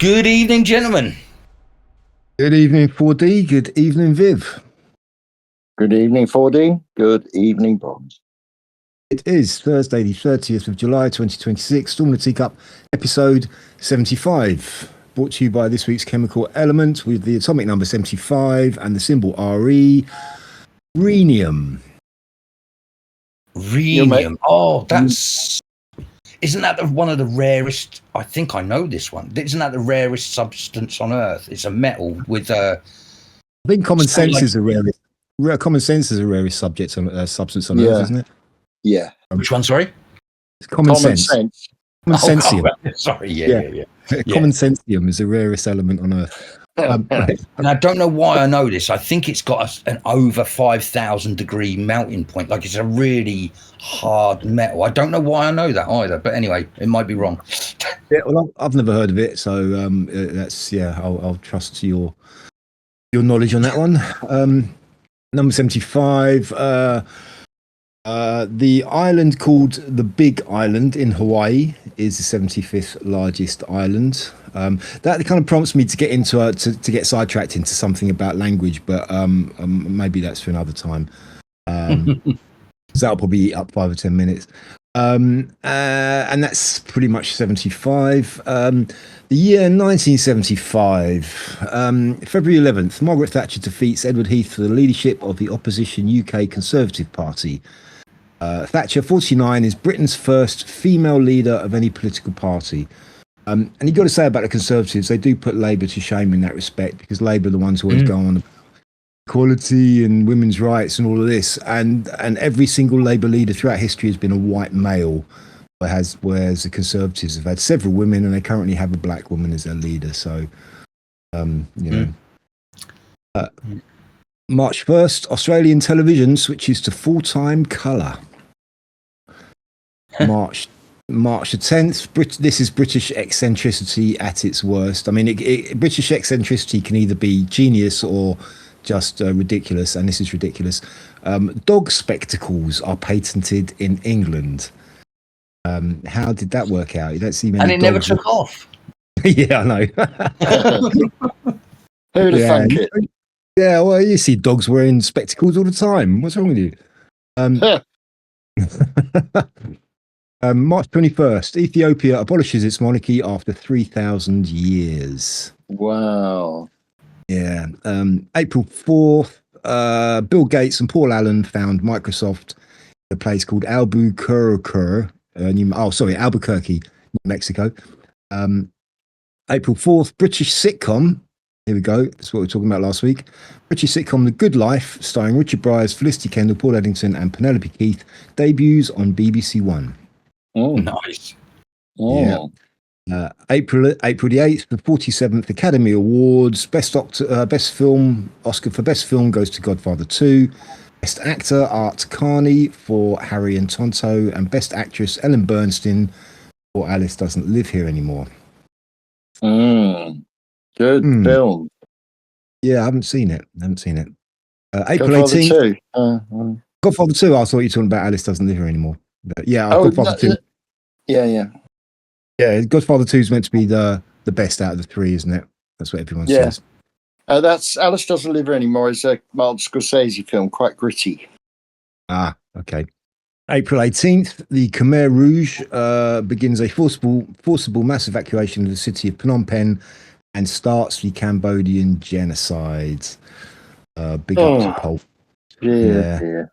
Good evening, gentlemen. Good evening, 4D. Good evening, Viv. Good evening, 4D. Good evening, Bonds. It is Thursday, the 30th of July, 2026. Storm the Teacup, episode 75. Brought to you by this week's chemical element with the atomic number 75 and the symbol RE. Rhenium. Rhenium. Oh, that's... Isn't that one of the rarest... I think I know this one. Isn't that the rarest substance on Earth? It's a metal with a... I think common sense is the rarest. Common sense is the rarest substance on Earth, isn't it? Yeah. Which one, sorry? It's common sense. Common sensium. Sorry, yeah. Common sensium is the rarest element on Earth. And I don't know why I know this. I think it's got an over 5,000 degree melting point. Like, it's a really hard metal. I don't know why I know that either. But anyway, it might be wrong. Yeah, well, I've never heard of it, so that's I'll trust your knowledge on that one. Number 75. The island called the Big Island in Hawaii is the 75th largest island. That kind of prompts me to get into to get sidetracked into something about language, but maybe that's for another time. So that'll probably eat up 5 or 10 minutes. And that's pretty much 75. The year 1975, February 11th, Margaret Thatcher defeats Edward Heath for the leadership of the opposition UK Conservative Party. Thatcher, 49, is Britain's first female leader of any political party. And you've got to say about the Conservatives, they do put Labour to shame in that respect, because Labour are the ones who always go on equality and women's rights and all of this. And every single Labour leader throughout history has been a white male, whereas the Conservatives have had several women, and they currently have a black woman as their leader. So, March 1st, Australian television switches to full-time colour. March the 10th, this is British eccentricity at its worst. I mean, British eccentricity can either be genius or just ridiculous, and this is ridiculous. Dog spectacles are patented in England. How did that work out? You don't see many. And it never took off. Yeah, I know. Who'd have thunk it? Yeah, well, you see dogs wearing spectacles all the time. What's wrong with you? March 21st, Ethiopia abolishes its monarchy after 3,000 years. Wow. Yeah. April 4th, Bill Gates and Paul Allen found Microsoft in a place called Albuquerque, New Mexico. April 4th, British sitcom. Here we go. That's what we were talking about last week. British sitcom The Good Life, starring Richard Bryars, Felicity Kendall, Paul Eddington, and Penelope Keith, debuts on BBC One. Oh, nice. Oh. Yeah. April the 8th, the 47th Academy Awards. Oscar for Best Film goes to Godfather 2. Best Actor, Art Carney for Harry and Tonto, and Best Actress, Ellen Bernstein for Alice Doesn't Live Here Anymore. Good film. Yeah, I haven't seen it. April 18th. Godfather 2, I thought you were talking about Alice Doesn't Live Here Anymore. But yeah, Godfather 2. Yeah. Yeah, Godfather 2 is meant to be the best out of the three, isn't it? That's what everyone says. That's Alice Doesn't Live Here Anymore is a Martin Scorsese film, quite gritty. Ah, okay. April 18th, the Khmer Rouge begins a forcible mass evacuation of the city of Phnom Penh and starts the Cambodian genocide. Big up to Pol. Dear.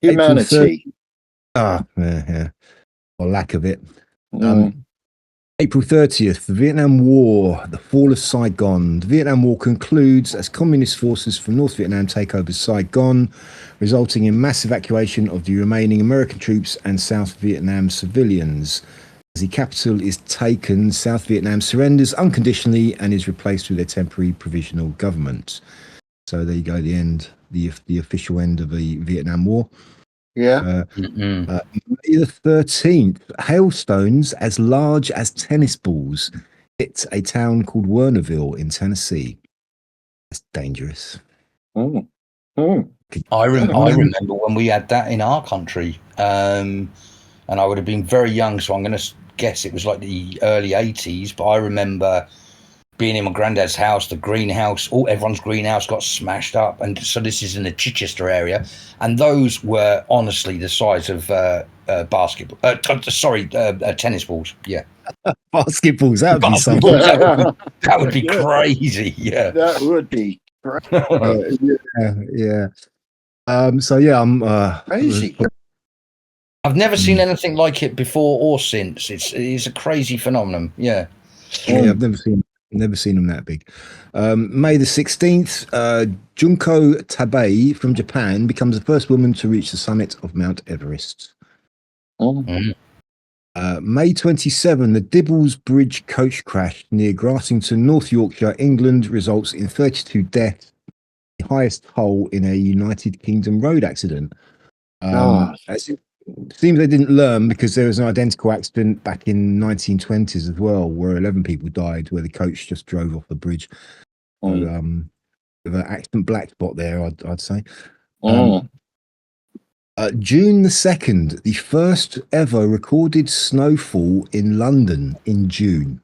Humanity. Yeah. Or lack of it. April 30th, the Vietnam War, the fall of Saigon. The Vietnam War concludes as communist forces from North Vietnam take over Saigon, resulting in mass evacuation of the remaining American troops and South Vietnam civilians. As the capital is taken, South Vietnam surrenders unconditionally and is replaced with a temporary provisional government. So there you go, the official end of the Vietnam War. Yeah. May the 13th, hailstones as large as tennis balls hit a town called Wernerville in Tennessee. That's dangerous. Oh. I remember when we had that in our country, and I would have been very young, so I'm going to guess it was like the early 80s, but I remember being in my granddad's house, the greenhouse, everyone's greenhouse got smashed up. And so this is in the Chichester area. And those were honestly the size of basketball. Tennis balls. Yeah. Basketballs, that would be something. That would be crazy. Yeah. That would be yeah. So yeah, I'm crazy. I've never seen anything like it before or since. It's a crazy phenomenon. Yeah. Yeah, I've never seen them that big. May the 16th, Junko Tabei from Japan becomes the first woman to reach the summit of Mount Everest. May 27, the Dibbles Bridge coach crash near Grassington, North Yorkshire, England, results in 32 deaths, the highest toll in a United Kingdom road accident. It seems they didn't learn, because there was an identical accident back in 1920s as well, where 11 people died, where the coach just drove off the bridge. So, with an accident black spot there, I'd say. June the 2nd, the first ever recorded snowfall in London in June.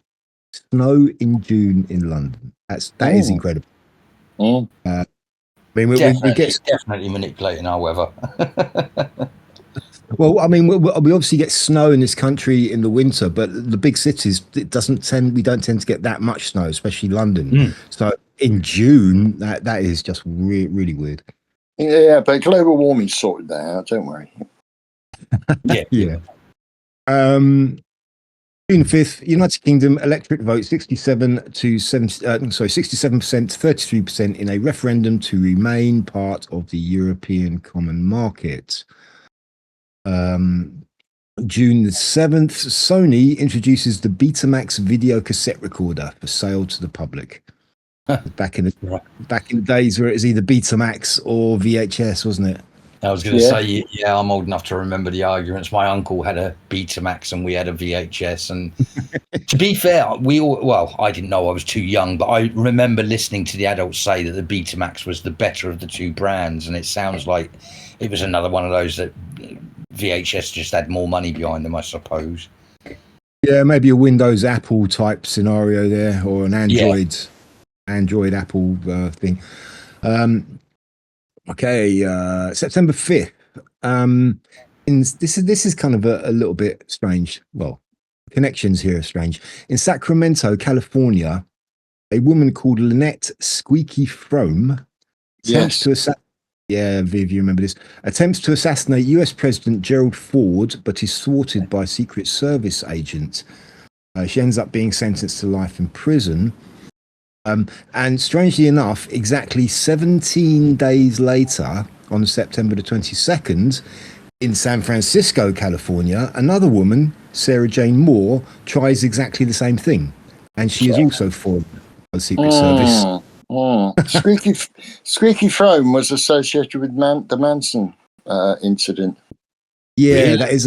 Snow in June in London. That is incredible. I mean, we get definitely manipulating our weather. Well, I mean, we obviously get snow in this country in the winter, but the big cities, we don't tend to get that much snow, especially London. So in June, that is just really weird. Yeah, but global warming sorted that out. Don't worry. Yeah. June 5th, United Kingdom electorate vote 67% to 33% in a referendum to remain part of the European Common Market. June the 7th, Sony introduces the Betamax video cassette recorder for sale to the public. Back in the days where it was either Betamax or VHS, wasn't it? I was going to say, I'm old enough to remember the arguments. My uncle had a Betamax and we had a VHS. And to be fair, I didn't know, I was too young, but I remember listening to the adults say that the Betamax was the better of the two brands. And it sounds like it was another one of those that VHS just had more money behind them, I suppose. Yeah, maybe a Windows Apple type scenario there, or an Android Apple thing. September 5th. This is kind of a little bit strange. Well, connections here are strange. In Sacramento, California, a woman called Lynette Squeaky Frome attempts to assassinate. Yeah, Viv, you remember this. Attempts to assassinate US President Gerald Ford, but is thwarted by a Secret Service agent. She ends up being sentenced to life in prison. And strangely enough, exactly 17 days later, on September the 22nd, in San Francisco, California, another woman, Sarah Jane Moore, tries exactly the same thing. And she is also thwarted by the Secret Service. Squeaky Frome was associated with the Manson incident. Yeah, really? That is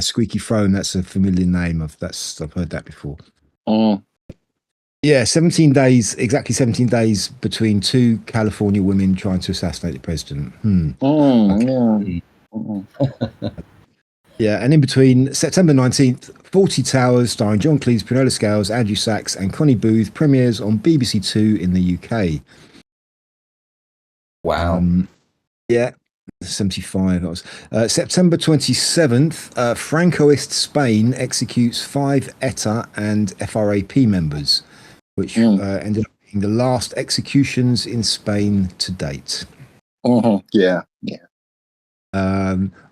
Squeaky Frome. That's a familiar name. I've heard that before. Yeah, 17 days, exactly 17 days between two California women trying to assassinate the president. Yeah, and in between, September 19th, 40 Towers, starring John Cleese, Prunella Scales, Andrew Sachs, and Connie Booth, premieres on BBC Two in the UK. Wow. 75. That was September 27th. Francoist Spain executes 5 ETA and FRAP members, which ended up being the last executions in Spain to date.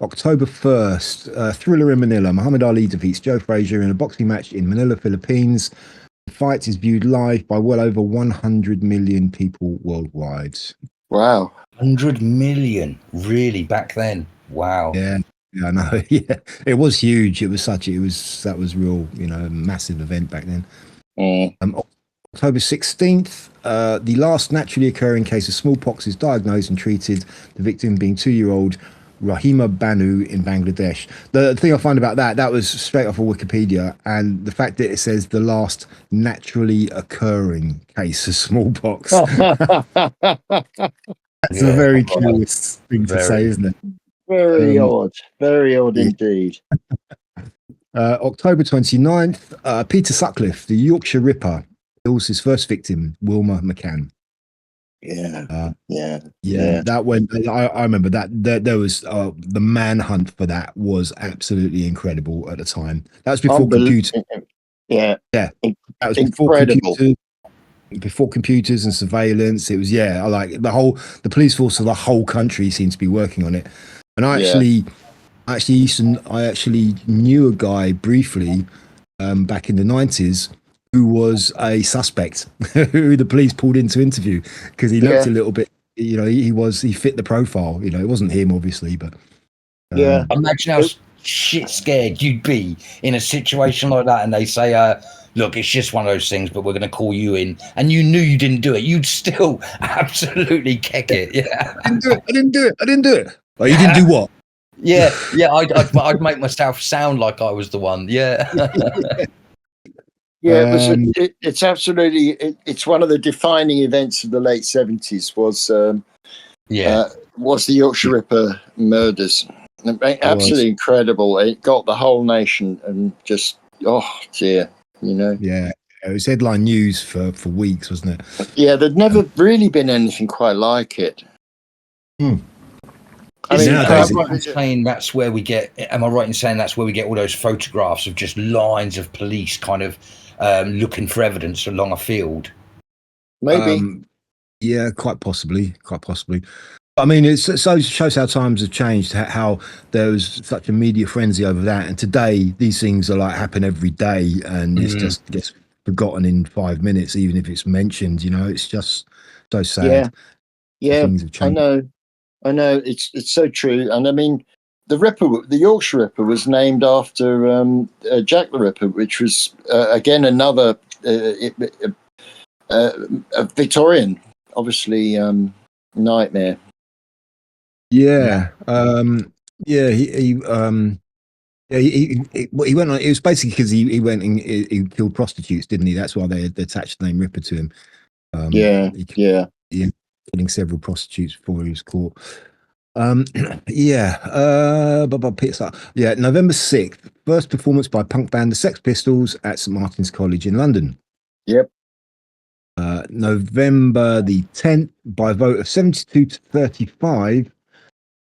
October 1st, thriller in Manila. Muhammad Ali defeats Joe Frazier in a boxing match in Manila, Philippines. The fight is viewed live by well over 100 million people worldwide. Wow. 100 million, really, back then? Wow. Yeah, I know. Yeah, it was huge. That was real, a massive event back then. October 16th, the last naturally occurring case of smallpox is diagnosed and treated, the victim being 2-year-old Rahima Banu in Bangladesh. The thing I find about that was straight off of Wikipedia, and the fact that it says the last naturally occurring case of smallpox. That's a very curious thing to say, isn't it? Very odd indeed. October 29th, Peter Sutcliffe, the Yorkshire Ripper, kills his first victim, Wilma McCann. Yeah. That went. I remember that. There was the manhunt for that was absolutely incredible at the time. That was before computers. Yeah, Yeah, that was incredible. before computers and surveillance. It was I like the police force of the whole country seemed to be working on it. And I actually knew a guy briefly back in the 90s who was a suspect who the police pulled in to interview because he looked a little bit, he fit the profile. It wasn't him, obviously, but imagine how shit scared you'd be in a situation like that, and they say, look, it's just one of those things, but we're going to call you in, and you knew you didn't do it. You'd still absolutely kick it. Yeah, I didn't do it. Oh, you didn't do what? Yeah, I'd make myself sound like I was the one. Yeah. Yeah, it's absolutely. It's one of the defining events of the late 70s. Was the Yorkshire Ripper murders? Absolutely incredible. It got the whole nation, and just dear, Yeah, it was headline news for weeks, wasn't it? Yeah, there'd never really been anything quite like it. I mean, am I right in saying that's where we get all those photographs of just lines of police kind of looking for evidence along a field? Maybe. Yeah, quite possibly. I mean, it shows how times have changed, how there was such a media frenzy over that. And today, these things are happen every day, and it just gets forgotten in 5 minutes, even if it's mentioned. It's just so sad. Yeah, things have changed. I know. It's so true. And I mean, the Yorkshire Ripper was named after Jack the Ripper, which was again another a Victorian, obviously, nightmare. Yeah. He went on. It was basically because he went and he killed prostitutes, didn't he? That's why they attached the name Ripper to him. Killing several prostitutes before he was caught. November 6th, first performance by punk band The Sex Pistols at St Martin's College in London. Yep. November the 10th, by a vote of 72 to 35,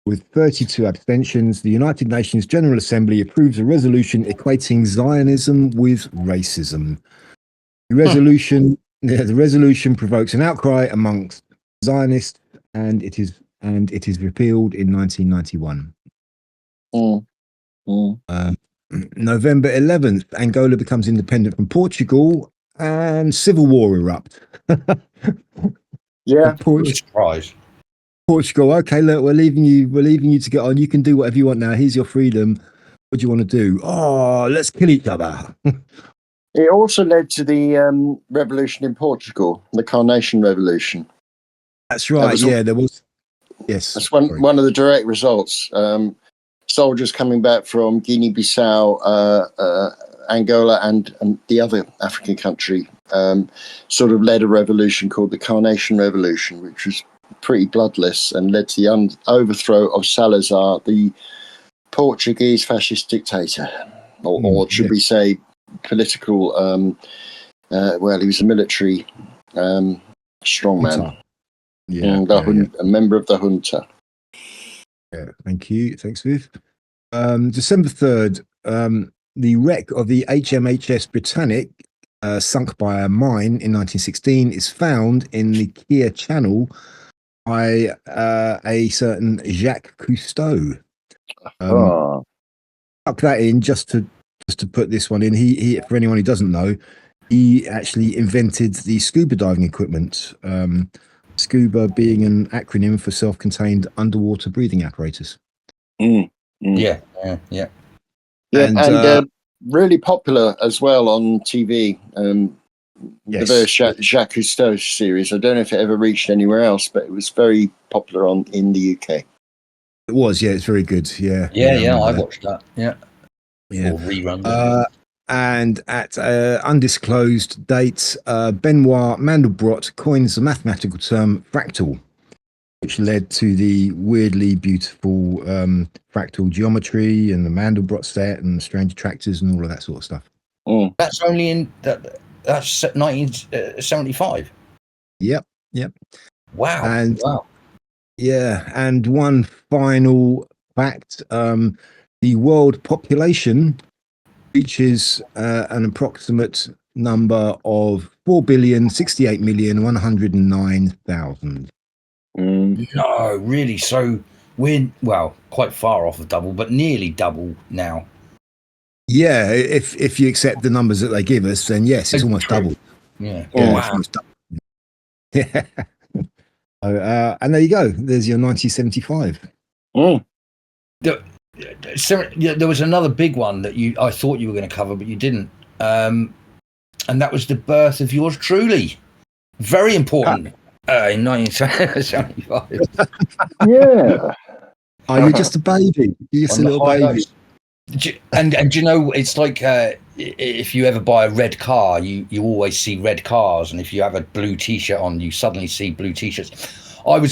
with 32 abstentions, the United Nations General Assembly approves a resolution equating Zionism with racism. The resolution provokes an outcry amongst Zionists, and it is repealed in 1991. November 11th, Angola becomes independent from Portugal, and civil war erupts. Surprise. Portugal, okay, look, we're leaving you to get on. You can do whatever you want now. Here's your freedom. What do you want to do? Oh, let's kill each other. It also led to the revolution in Portugal, the Carnation Revolution. That's right. There was. Yes, that's one of the direct results. Soldiers coming back from Guinea-Bissau, Angola, and the other African country sort of led a revolution called the Carnation Revolution, which was pretty bloodless and led to the overthrow of Salazar, the Portuguese fascist dictator, or should we say political, he was a military strongman. A member of the junta. Yeah, thank you. Thanks, Viv. December 3rd, the wreck of the HMHS Britannic, sunk by a mine in 1916, is found in the Keir Channel by a certain Jacques Cousteau. Tuck that in just to put this one in. He for anyone who doesn't know, he actually invented the scuba diving equipment. Scuba being an acronym for self-contained underwater breathing apparatus. Yeah. And really popular as well on TV. The various Jacques Cousteau series. I don't know if it ever reached anywhere else, but it was very popular in the UK. It was, it's very good. Yeah, I watched that. Yeah. Or reruns. And at undisclosed date, Benoit Mandelbrot coins the mathematical term fractal. which led to the weirdly beautiful fractal geometry and the Mandelbrot set and strange attractors and all of that sort of stuff. That's only in that's 1975. Yep. Wow. And wow. yeah, and one final fact: the world population reaches an approximate number of 4,068,109,000. No, really. So we're quite far off of double, but nearly double now. Yeah, if you accept the numbers that they give us, then yes, it's almost double. Yeah. Yeah, Wow. it's almost double. Yeah. And there you go. There's your 1975. There was another big one that I thought you were going to cover, but you didn't. And that was the birth of yours truly. Very important in 1975. Yeah. Oh, you're just a baby. You're just a little baby. And you know, it's like if you ever buy a red car, you always see red cars, and if you have a blue T-shirt on, you suddenly see blue T-shirts.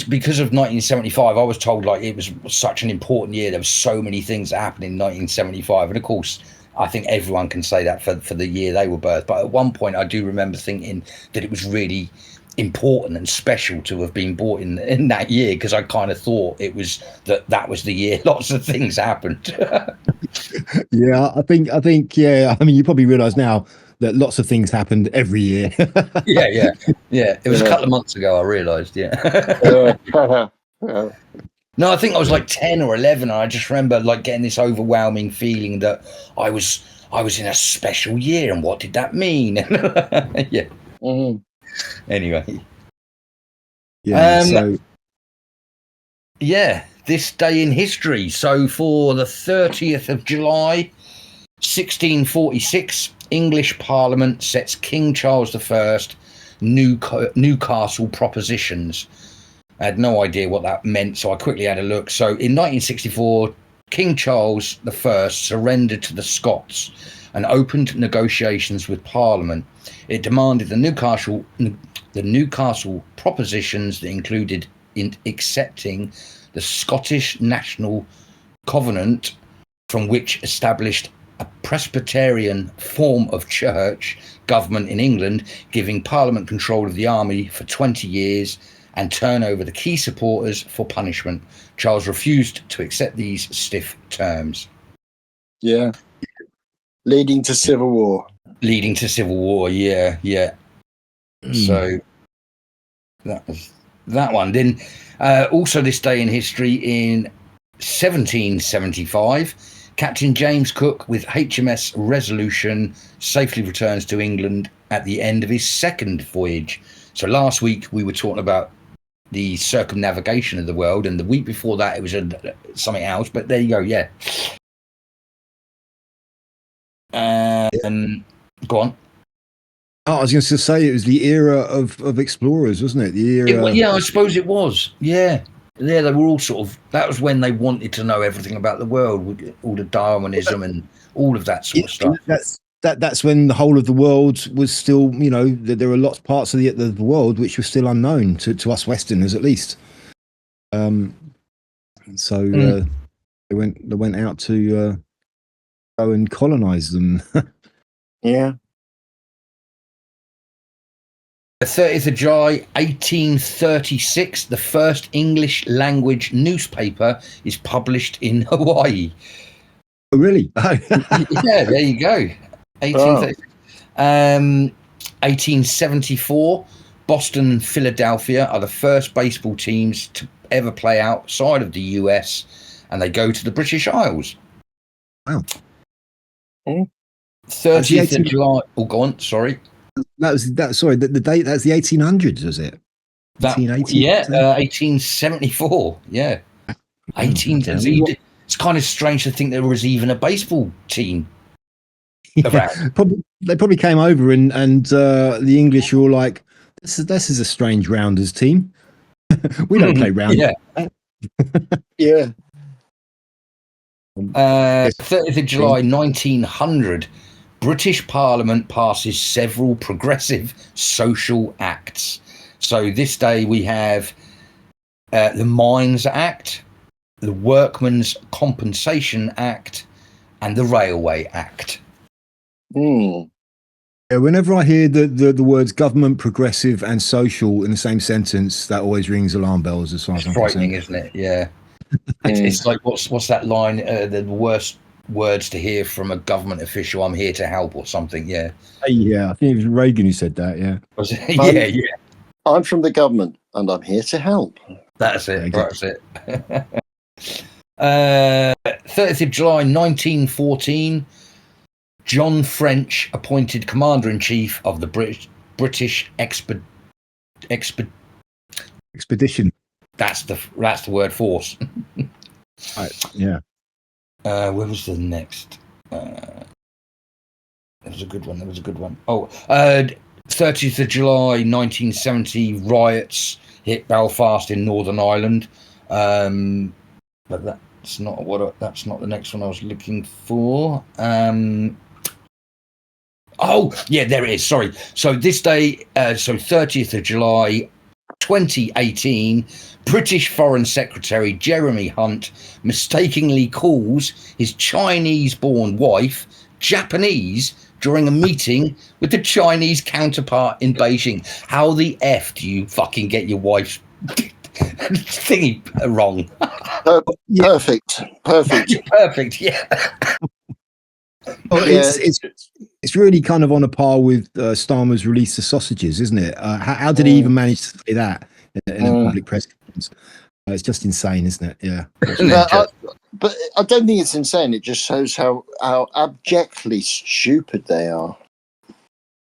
Because of 1975, I was told like it was such an important year. There were so many things that happened in 1975, and of course, I think everyone can say that for the year they were birthed. But at one point, I do remember thinking that it was really important and special to have been born in that year, because I kind of thought it was that was the year lots of things happened. Yeah, I think yeah. I mean, you probably realise now that lots of things happened every year. yeah. It was a couple of months ago I realised. Yeah. No, I think I was like 10 or 11, and I just remember like getting this overwhelming feeling that I was in a special year, and what did that mean? Yeah. Anyway. Yeah. This day in history. So for the 30th of July, 1646, English Parliament sets King Charles I Newcastle propositions. I had no idea what that meant, so I quickly had a look. So in 1964, King Charles I surrendered to the Scots and opened negotiations with Parliament. It demanded the Newcastle propositions that included in accepting the Scottish National Covenant, from which established a Presbyterian form of church government in England, giving Parliament control of the army for 20 years and turn over the key supporters for punishment. Charles refused to accept these stiff terms. Yeah. Leading to civil war, yeah. So that was that one. Then also this day in history, in 1775, Captain James Cook with HMS Resolution safely returns to England at the end of his second voyage. So last week we were talking about the circumnavigation of the world, and the week before that it was something else, but there you go. Yeah. Go on. I was going to say it was the era of explorers, wasn't it? The era. Yeah, I suppose it was. Yeah, they were all sort of. That was when they wanted to know everything about the world, with all the Darwinism and all of that sort of stuff. That's when the whole of the world was still, there were lots of parts of the world which were still unknown to us Westerners, at least. They went out to go and colonize them. Yeah. The 30th of July, 1836, the first English language newspaper is published in Hawaii. Oh, really? Yeah, there you go. 1874, Boston and Philadelphia are the first baseball teams to ever play outside of the US, and they go to the British Isles. Wow. 30th of July. Oh, go on. Sorry. Sorry, the date. That's the 1800s, was it? 1880. Yeah, 1874. Yeah, 18. It's kind of strange to think there was even a baseball team around. They probably came over and the English were all like, "This is a strange rounders team. We don't play rounders." Yeah. 30th of July, 1900. British Parliament passes several progressive social acts. So this day we have the Mines Act, the Workmen's Compensation Act, and the Railway Act. Hmm. Yeah, whenever I hear the words government, progressive, and social in the same sentence, that always rings alarm bells as far as It's I'm frightening, concerned. isn't it? Yeah. It's like what's that line? The worst words to hear from a government official: "I'm here to help" or something. Yeah. Yeah, I think it was Reagan who said that. Yeah. Was it? Yeah, yeah. I'm from the government and I'm here to help. That's it. Exactly. That's it. 30th of July, 1914. John French appointed commander-in-chief of the British Expedition. That's the word, force. Right. Yeah. Where was the next? That was a good one. Oh, 30th of July 1970, riots hit Belfast in Northern Ireland. But that's not the next one I was looking for. Oh, yeah, there it is. Sorry. So this day, 30th of July, 2018, British Foreign Secretary Jeremy Hunt mistakenly calls his Chinese-born wife Japanese during a meeting with the Chinese counterpart in Beijing. How the F do you fucking get your wife's thingy wrong? Perfect. Perfect, yeah. Well, Yeah. it's really kind of on a par with Starmer's release of sausages, isn't it? How did he even manage to say that in a public press conference? It's just insane, isn't it? Yeah. But I don't think it's insane. It just shows how abjectly stupid they are.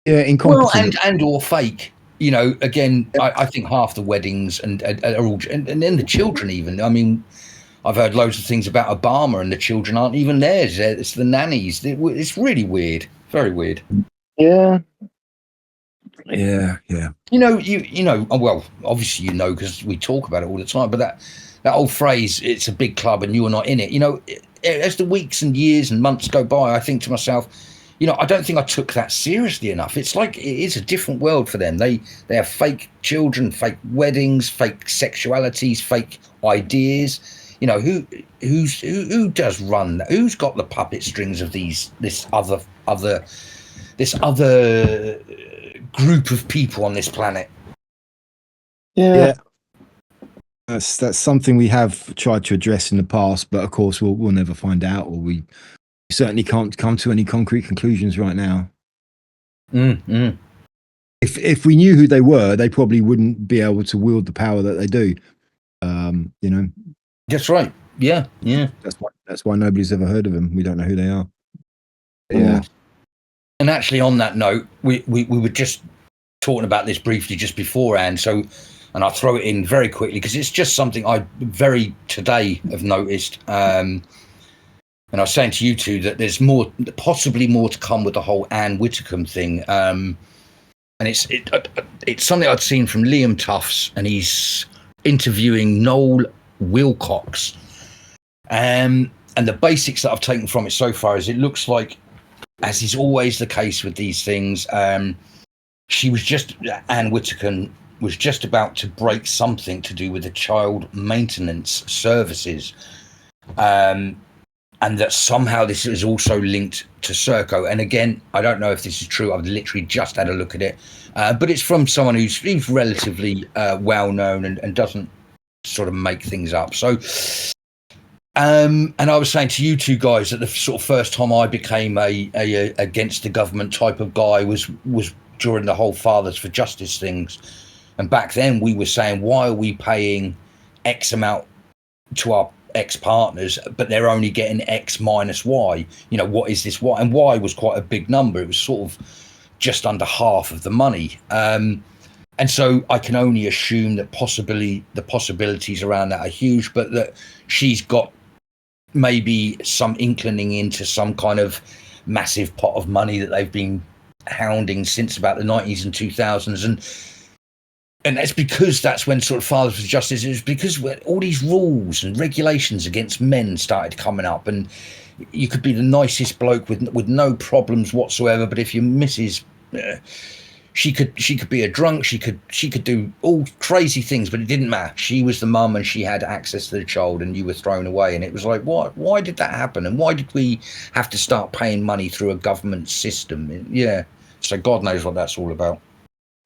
Yeah, incompetent. Well, and or fake. You know, again, I think half the weddings and are all, and then the children even. I mean, I've heard loads of things about Obama and the children aren't even theirs. It's the nannies. It's really weird. Very weird. Yeah. Yeah. You know. Well, obviously you know because we talk about it all the time. But that old phrase, "It's a big club and you're not in it." You know, as the weeks and years and months go by, I think to myself, you know, I don't think I took that seriously enough. It's like it is a different world for them. They have fake children, fake weddings, fake sexualities, fake ideas. You know, who does run that? Who's got the puppet strings of this other group of people on this planet? Yeah. That's something we have tried to address in the past, but of course we'll never find out, or we certainly can't come to any concrete conclusions right now. If we knew who they were, they probably wouldn't be able to wield the power that they do. You know. That's right. Yeah. That's why nobody's ever heard of them. We don't know who they are. Yeah. And actually, on that note, we were just talking about this briefly just beforehand. So, and I'll throw it in very quickly because it's just something I today have noticed. And I was saying to you two that there's possibly more to come with the whole Anne Widdecombe thing. And it's something I'd seen from Liam Tufts, and he's interviewing Noel Wilcox. And the basics that I've taken from it so far is it looks like, as is always the case with these things, Anne Widdecombe was just about to break something to do with the child maintenance services. And that somehow this is also linked to Serco. And again, I don't know if this is true. I've literally just had a look at it. But it's from someone who's relatively well-known and doesn't sort of make things up. So, and I was saying to you two guys that the sort of first time I became a against the government type of guy was during the whole Fathers for Justice things. And back then we were saying, why are we paying X amount to our ex-partners, but they're only getting X minus Y? You know, what is this Y? And Y was quite a big number. It was sort of just under half of the money. And so I can only assume that possibly the possibilities around that are huge, but that she's got maybe some inclining into some kind of massive pot of money that they've been hounding since about the 90s and 2000s. And that's because that's when sort of Fathers for Justice is, because all these rules and regulations against men started coming up, and you could be the nicest bloke with no problems whatsoever, but if your missus she could be a drunk, she could do all crazy things, but it didn't matter. She was the mum and she had access to the child, and you were thrown away. And it was like, what? Why did that happen? And why did we have to start paying money through a government system? Yeah. So God knows what that's all about.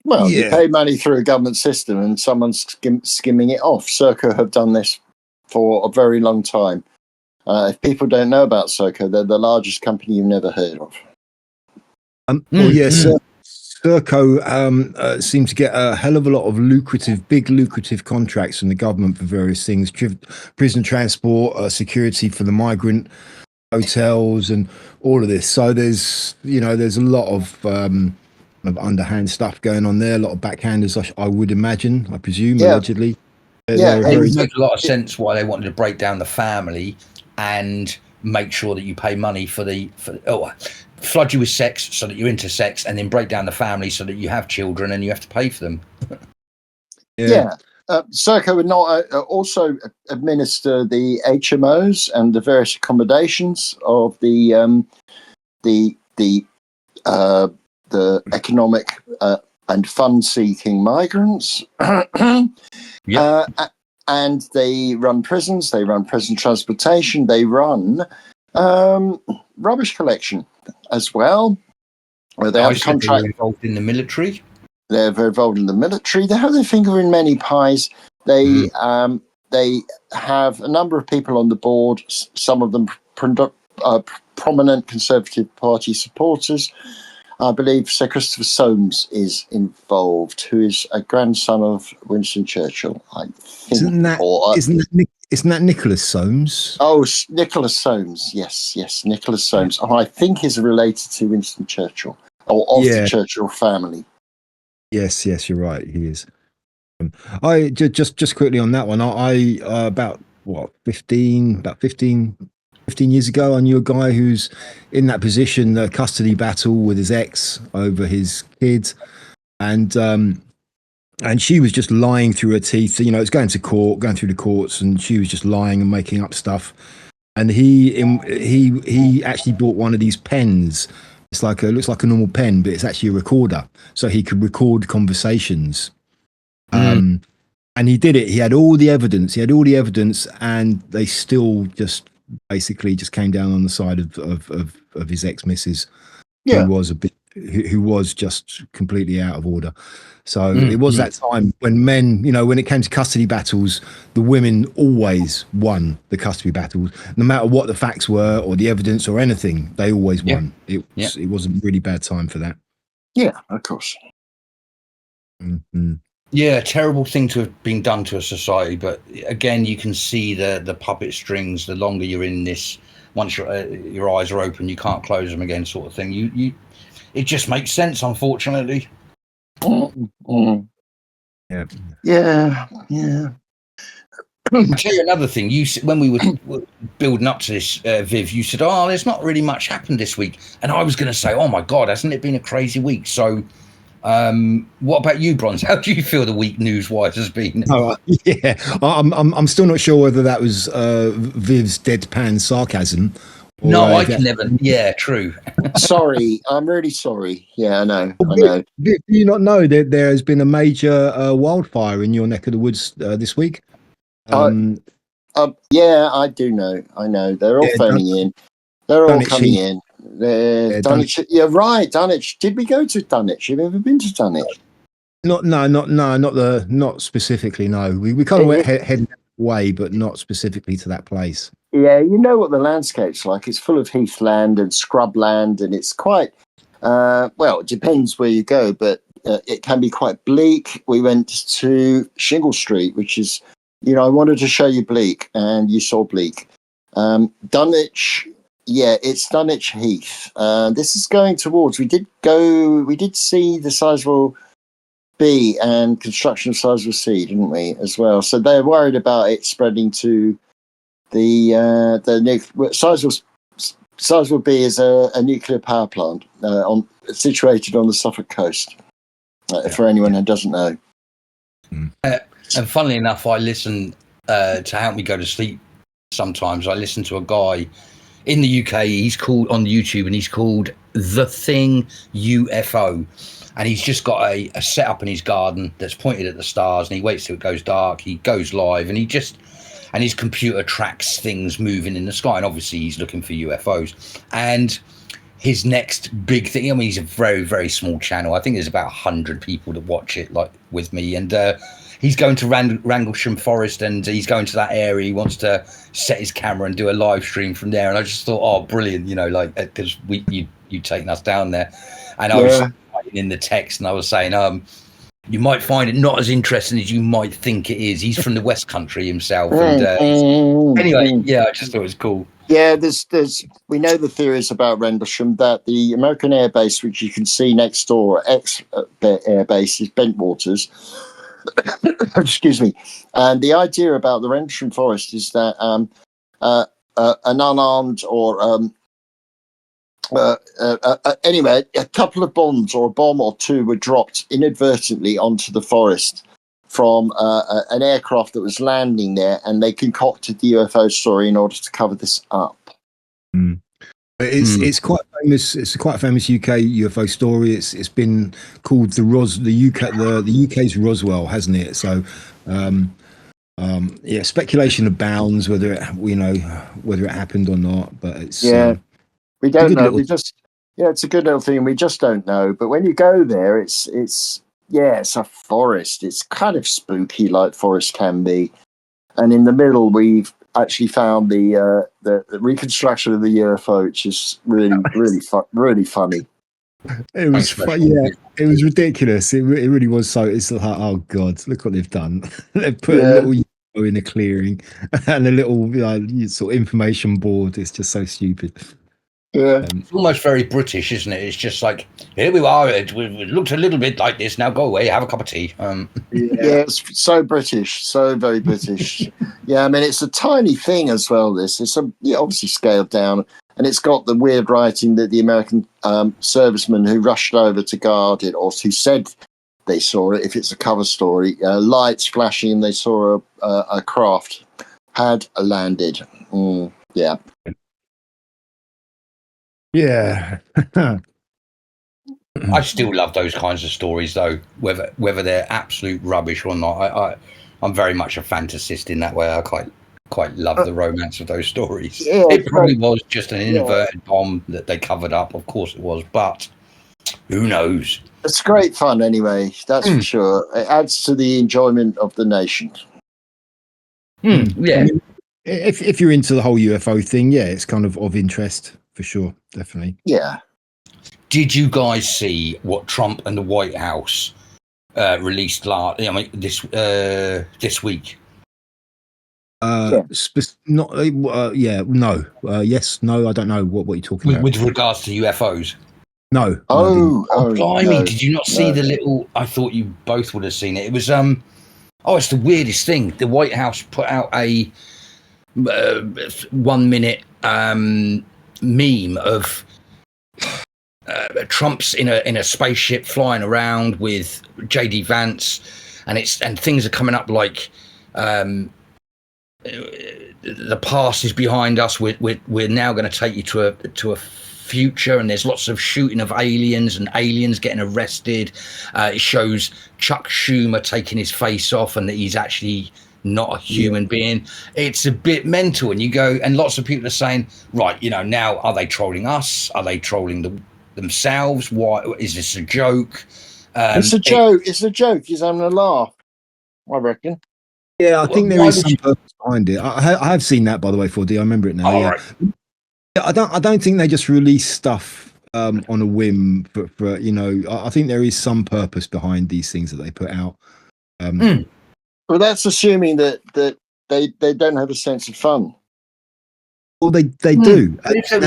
Well, you pay money through a government system and someone's skimming it off. Serco have done this for a very long time. If people don't know about Serco, they're the largest company you've never heard of. Well, yes, Serco seems to get a hell of a lot of big lucrative contracts from the government for various things: prison transport, security for the migrant hotels, and all of this. So there's a lot of underhand stuff going on there, a lot of backhanders, I would imagine, I presume, allegedly. It makes a lot of sense why they wanted to break down the family and make sure that you pay money flood you with sex so that you're into sex, and then break down the family so that you have children and you have to pay for them. Serco would not also administer the HMOs and the various accommodations of the economic and fund-seeking migrants. And they run prisons, they run prison transportation, they run rubbish collection as well. Where they have a contract. They're involved in the military. They're very involved in the military. They have their finger in many pies. They have a number of people on the board. Some of them prominent Conservative Party supporters. I believe Sir Christopher Soames is involved, who is a grandson of Winston Churchill. I think. Isn't that Nicholas Soames? Oh, Nicholas Soames. Yes, Nicholas Soames. And I think is related to Winston Churchill, or of the Churchill family. Yes, you're right. He is. I just quickly on that one. I about 15 years ago, I knew a guy who's in that position, the custody battle with his ex over his kids, and she was just lying through her teeth. It's going through the courts, and she was just lying and making up stuff. And he actually bought one of these pens. It looks like a normal pen, but it's actually a recorder, so he could record conversations. And he did it. He had all the evidence. And they still just basically came down on the side of his ex-missus, who was just completely out of order. So it was that time when men, when it came to custody battles, the women always won the custody battles, no matter what the facts were or the evidence or anything. They always won. It was a really bad time for that. Yeah, of course. Mm-hmm. Yeah, terrible thing to have been done to a society. But again, you can see the puppet strings. The longer you're in this, once your eyes are open, you can't close them again, sort of thing. It just makes sense, unfortunately. Yeah. I'll tell you another thing. When we were building up to this, Viv, you said, "Oh, there's not really much happened this week," and I was going to say, "Oh my God, hasn't it been a crazy week?" So, what about you, Bronze? How do you feel the week news-wise has been? I'm still not sure whether that was Viv's deadpan sarcasm. No, I can never. Yeah, true. Sorry, I'm really sorry. Yeah, I know. Do you not know that there has been a major wildfire in your neck of the woods this week? Yeah, I do know. I know. They're all phoning in. They're all coming in. Dunwich. Yeah, right. Dunwich. Did we go to Dunwich? Have you ever been to Dunwich? Not specifically. No, we kind of went heading away, but not specifically to that place. Yeah, you know what the landscape's like. It's full of heathland and scrubland, and it's quite it depends where you go, but it can be quite bleak. We went to Shingle Street, which is, I wanted to show you bleak, and you saw bleak. Dunwich, it's Dunwich Heath. This is going towards. We did see the Sizewell B and construction of Sizewell C, didn't we, as well? So they're worried about it spreading to the Sizewell B is a nuclear power plant situated on the Suffolk coast. For anyone who doesn't know. And funnily enough, I listen to help me go to sleep. Sometimes I listen to a guy in the UK, he's called on YouTube, and he's called The Thing UFO. And he's just got a setup in his garden that's pointed at the stars, and he waits till it goes dark. He goes live, and his computer tracks things moving in the sky. And obviously, he's looking for UFOs. And his next big thing, I mean, he's a very, very small channel. I think there's about 100 people that watch it, like with me. And he's going to Wranglesham Forest, and he's going to that area. He wants to set his camera and do a live stream from there. And I just thought, oh, brilliant, you know, like, because you taken us down there. And I was in the text, and I was saying, you might find it not as interesting as you might think it is. He's from the West Country himself. And anyway, yeah, I just thought it was cool. Yeah, we know the theories about Rendlesham, that the American air base, which you can see next door, air base, is Bentwaters. Excuse me. And the idea about the Rendlesham Forest is that an unarmed or anyway, a couple of bombs or a bomb or two were dropped inadvertently onto the forest from an aircraft that was landing there, and they concocted the UFO story in order to cover this up. It's quite famous. It's a quite famous UK UFO story. It's been called the UK's Roswell, hasn't it? So yeah, speculation abounds whether it happened or not. But it's we don't know. It's a good little thing. We just don't know. But when you go there, it's a forest. It's kind of spooky, like forest can be. And in the middle, we've actually found the reconstruction of the UFO, which is really funny. It was fun, yeah. It was ridiculous. It really was. So it's like, oh god, look what they've done. They've put a little UFO in a clearing and a little sort of information board. It's just so stupid. Yeah, it's almost very British, isn't it? It's just like, here we are. It looks a little bit like this. Now go away, have a cup of tea. It's so British, so very British. Yeah, I mean, it's a tiny thing as well. It's obviously scaled down, and it's got the weird writing that the American servicemen who rushed over to guard it, or who said they saw it, if it's a cover story, lights flashing, and they saw a craft had landed. Yeah. Yeah. I still love those kinds of stories, though, whether they're absolute rubbish or not. I'm very much a fantasist in that way. I quite love the romance of those stories. Yeah, it probably was just an inadvertent bomb that they covered up. Of course it was, but who knows? It's great fun anyway, that's for sure. It adds to the enjoyment of the nation. Yeah. I mean, if you're into the whole UFO thing, yeah, it's kind of interest. For sure, definitely. Yeah. Did you guys see what Trump and the White House released this week? No. Yes, no. I don't know what you're talking about. With regards to UFOs. No. Oh, blimey! no, did you not see the little? I thought you both would have seen it. It was it's the weirdest thing. The White House put out a 1 minute meme of Trump's in a spaceship flying around with JD Vance, and things are coming up like the past is behind us. We're now going to take you to a future, and there's lots of shooting of aliens and aliens getting arrested. It shows Chuck Schumer taking his face off, and that he's actually not a human being. It's a bit mental, and you go, and lots of people are saying, right, now are they trolling us? Are they trolling themselves? Why is this a joke? It's a joke. It's a joke. He's having a laugh, I reckon. Yeah, I think there is some purpose behind it. I have seen that, by the way, 4D. I remember it now. Oh, yeah. right. I don't think they just release stuff on a whim, but I think there is some purpose behind these things that they put out. Well, that's assuming that they don't have a sense of fun. Well, they do. If there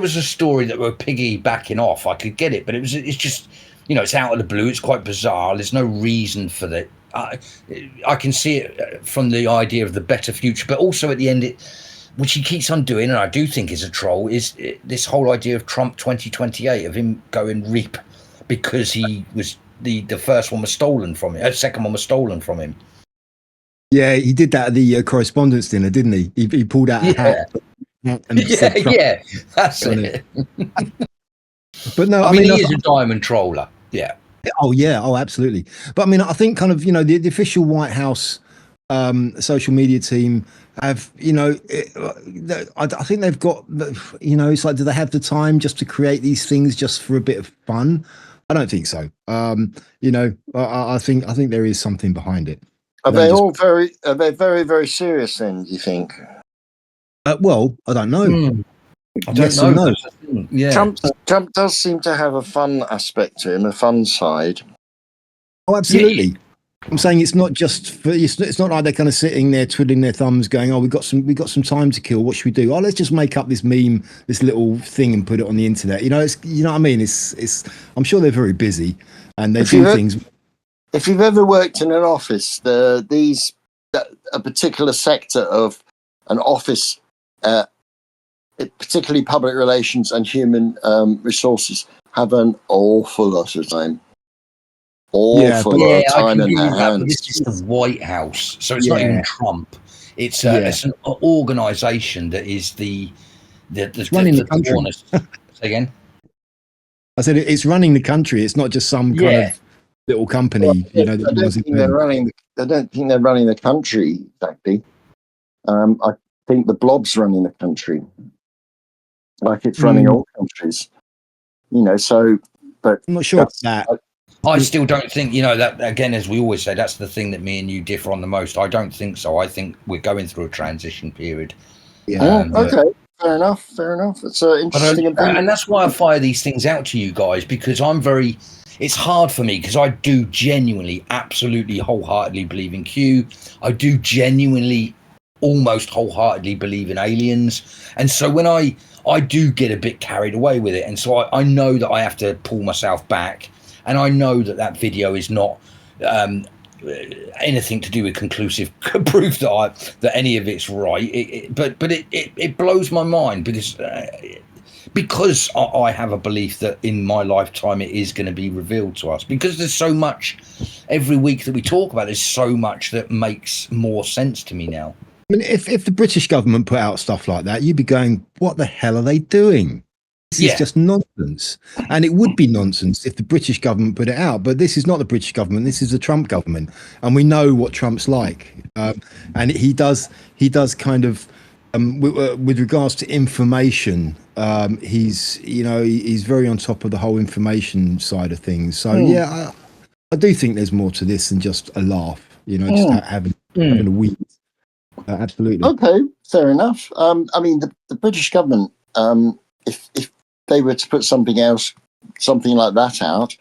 was a story that were piggybacking off, I could get it. But it's just, it's out of the blue. It's quite bizarre. There's no reason for that. I can see it from the idea of the better future, but also at the end, which he keeps on doing, and I do think is a troll, is this whole idea of Trump 2028, of him going reap because he was. The first one was stolen from him. The second one was stolen from him. Yeah, he did that at the correspondence dinner, didn't he? He pulled out a hat, and said Trump. Yeah, that's it. But no, I mean, he is a diamond troller. Yeah. Oh yeah, oh absolutely. But I mean, I think kind of the official White House social media team have I think they've got it's like, do they have the time just to create these things just for a bit of fun? I don't think so. I think there is something behind it. Are they very, very serious then, do you think? Well, I don't know. I don't Yes know. and no. Yeah. Trump does seem to have a fun aspect to him, a fun side. Oh, absolutely. I'm saying it's not just for, it's not like they're kind of sitting there twiddling their thumbs going, oh, we got some time to kill. What should we do? Oh, let's just make up this meme, this little thing and put it on the internet. It's what I mean? It's I'm sure they're very busy and they do things. If you've ever worked in an office, a particular sector of an office, particularly public relations and human resources, have an awful lot of time. Awful lot of time in their hands. This is the White House, so it's not even Trump. It's an organisation that is the running the country. Say again. I said it's running the country. It's not just some kind of little company. Well, I don't think they're running the country exactly. I think the blob's running the country, like it's running all countries. So, but I'm not sure about that. I still don't think, that, again, as we always say, that's the thing that me and you differ on the most. I don't think so. I think we're going through a transition period. Yeah. Okay. Fair enough. It's interesting. And that's why I fire these things out to you guys, because it's hard for me because I do genuinely, absolutely, wholeheartedly believe in Q. I do genuinely, almost wholeheartedly believe in aliens. And so when I do get a bit carried away with it. And so I know that I have to pull myself back. And I know that video is not anything to do with conclusive proof that any of it's right. But it blows my mind because I have a belief that in my lifetime it is going to be revealed to us. Because there's so much every week that we talk about. There's so much that makes more sense to me now. I mean, if the British government put out stuff like that, you'd be going, "What the hell are they doing? This is just nonsense." And it would be nonsense if the British government put it out. But this is not the British government. This is the Trump government. And we know what Trump's like. And he does kind of, with regards to information, he's very on top of the whole information side of things. So, I do think there's more to this than just a laugh, just having a wheeze. Absolutely. Okay, fair enough. I mean, the British government, if they were to put something like that out,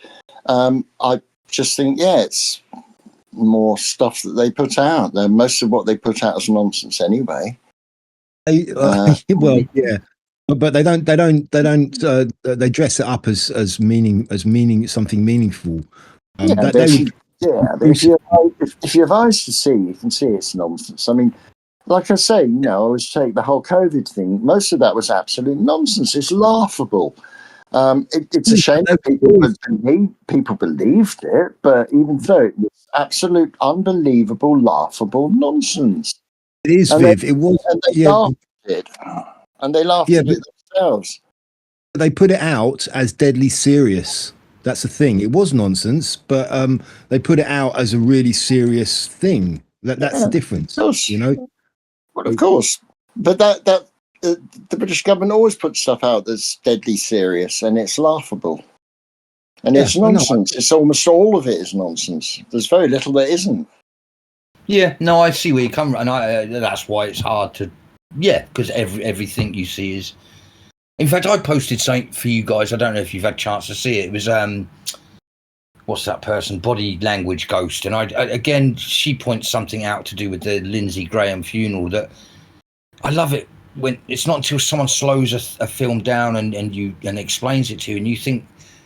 I just think, it's more stuff that they put out. Most of what they put out is nonsense anyway. Well, yeah, but they don't. They dress it up as something meaningful. If you have eyes to see, you can see it's nonsense. I mean, like I say, I always take the whole COVID thing. Most of that was absolute nonsense. It's laughable. It's a shame that people believed it, but even so, it was absolute, unbelievable, laughable nonsense. It is, Viv. It was. And they laughed at it. And they laughed at it themselves. They put it out as deadly serious. That's the thing. It was nonsense, but they put it out as a really serious thing. That's the difference, Well, of course, but the British government always puts stuff out that's deadly serious, and it's laughable, and it's nonsense. It's almost all of it is nonsense. There's very little that isn't. Yeah, no, I see where you come from, and that's why it's hard to, because everything you see is. In fact, I posted something for you guys. I don't know if you've had a chance to see it. It was what's that person? Body language ghost. And again, she points something out to do with the Lindsey Graham funeral that I love it when it's not until someone slows a film down and explains it to you and you think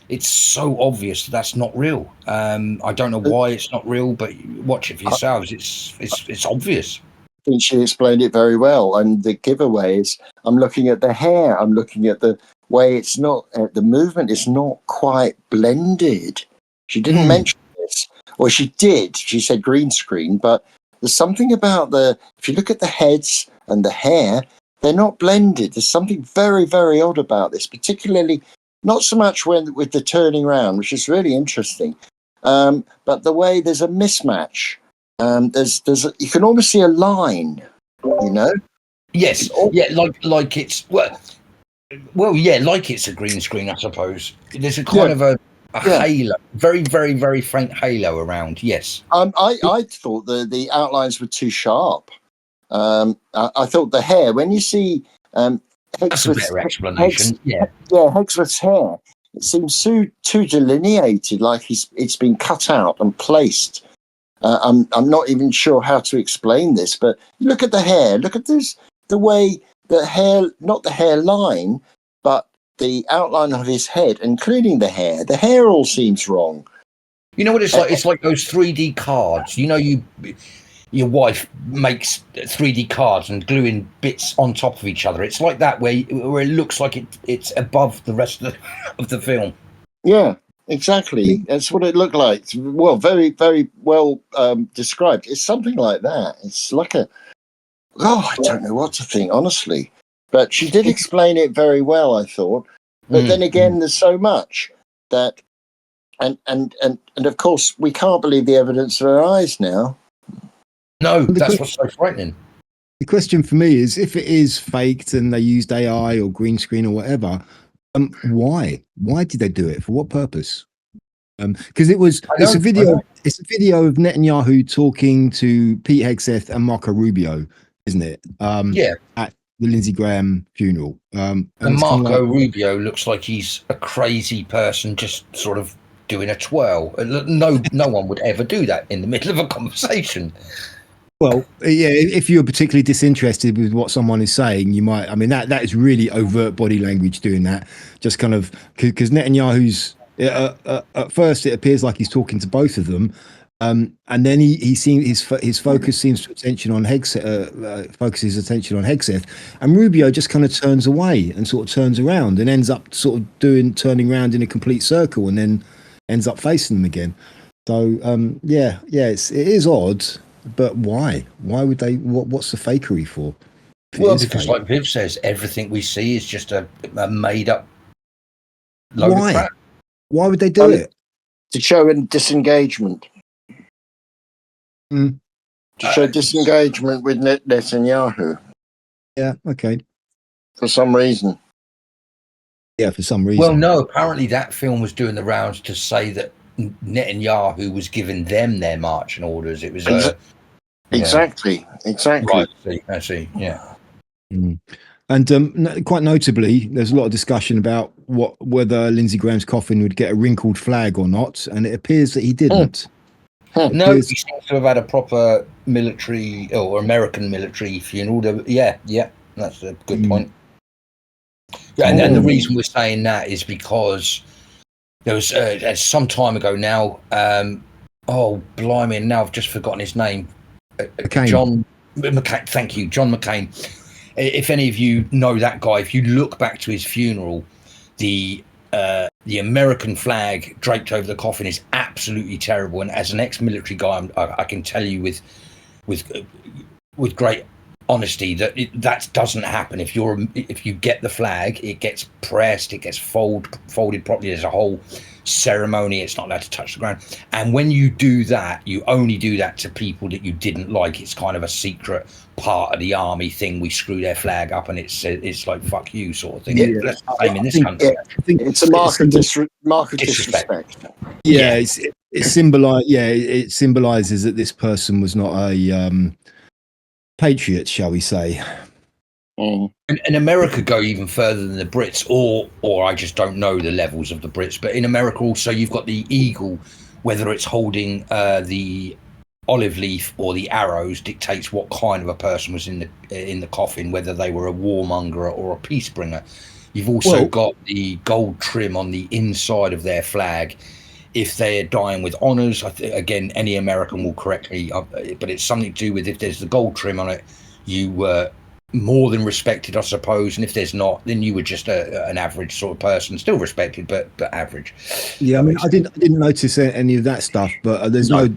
it's so obvious that's not real. I don't know why it's not real, but watch it for yourselves. It's obvious. I think she explained it very well. And the giveaway is, I'm looking at the hair. I'm looking at the way it's not, the movement is not quite blended. She didn't mention this, or she did. She said green screen, but there's something about if you look at the heads and the hair, they're not blended. There's something very, very odd about this, particularly not so much with the turning round, which is really interesting, but the way there's a mismatch. You can almost see a line, you know. Yes, yeah, like it's yeah, like it's a green screen, I suppose. There's a kind of a halo, very, very, very faint halo around. Yes, I thought the outlines were too sharp. I thought the hair, when you see that's a better explanation. Hegsworth's hair, it seems too delineated, like it's been cut out and placed. I'm not even sure how to explain this, but look at the hair. Look at this, the way the hair, not the hairline, but the outline of his head, including the hair. The hair all seems wrong. You know what it's like? It's like those 3D cards. You know, your wife makes 3D cards and gluing bits on top of each other. It's like that, where it looks like it's above the rest of the film. Yeah, exactly. That's what it looked like. Well, very, very well described. It's something like that. It's like I don't know what to think, honestly. But she did explain it very well, I thought. But then again, there's so much that, and of course, we can't believe the evidence of her eyes now. No, that's what's so frightening. The question for me is, if it is faked and they used AI or green screen or whatever, why? Why did they do it? For what purpose? Because it's a video of Netanyahu talking to Pete Hegseth and Marco Rubio, isn't it? At the Lindsey Graham funeral. And Marco Rubio looks like he's a crazy person, just sort of doing a twirl. No one would ever do that in the middle of a conversation. Well, yeah, if you're particularly disinterested with what someone is saying, you might. I mean, that is really overt body language doing that. Just kind of because Netanyahu's at first it appears like he's talking to both of them, and then he seems his focus seems to focuses attention on Hegseth, and Rubio just kind of turns away and sort of turns around and ends up sort of turning around in a complete circle and then ends up facing them again. So it is odd. But why? Why would they? What's the fakery for? Well, because like Viv says, everything we see is just a made-up load of crap. Why would they do it? To show disengagement. To show disengagement with Netanyahu. Yeah, okay. For some reason. Yeah, for some reason. Well, no, apparently that film was doing the rounds to say that Netanyahu was giving them their marching orders. It was Exactly. Right, I see. Yeah. And quite notably, there's a lot of discussion about whether Lindsey Graham's coffin would get a wrinkled flag or not, and it appears that he didn't. No, he seems to have had a proper military or American military funeral. Yeah, that's a good point. Yeah, and the reason we're saying that is because there was some time ago now. Blimey! And now I've just forgotten his name. John McCain. Thank you, John McCain. If any of you know that guy, if you look back to his funeral, the American flag draped over the coffin is absolutely terrible. And as an ex-military guy, I can tell you with great honesty that doesn't happen. If you get the flag, it gets pressed, it gets folded properly. There's a whole ceremony. It's not allowed to touch the ground. And when you do that, you only do that to people that you didn't like. It's kind of a secret part of the army thing. We screw their flag up, and it's like fuck you sort of thing. Yeah. That's the same in this country. I think it's a mark of disrespect. Yeah, it symbolizes that this person was not a patriot, shall we say. And America go even further than the Brits, or I just don't know the levels of the Brits. But in America also, you've got the eagle, whether it's holding the olive leaf or the arrows, dictates what kind of a person was in the coffin, whether they were a warmonger or a peace bringer. You've also got the gold trim on the inside of their flag. If they're dying with honours, again, any American will correct me, but it's something to do with if there's the gold trim on it, you were more than respected, I suppose. And if there's not, then you were just an average sort of person, still respected, but average. Yeah, I mean, I didn't notice any of that stuff, but there's no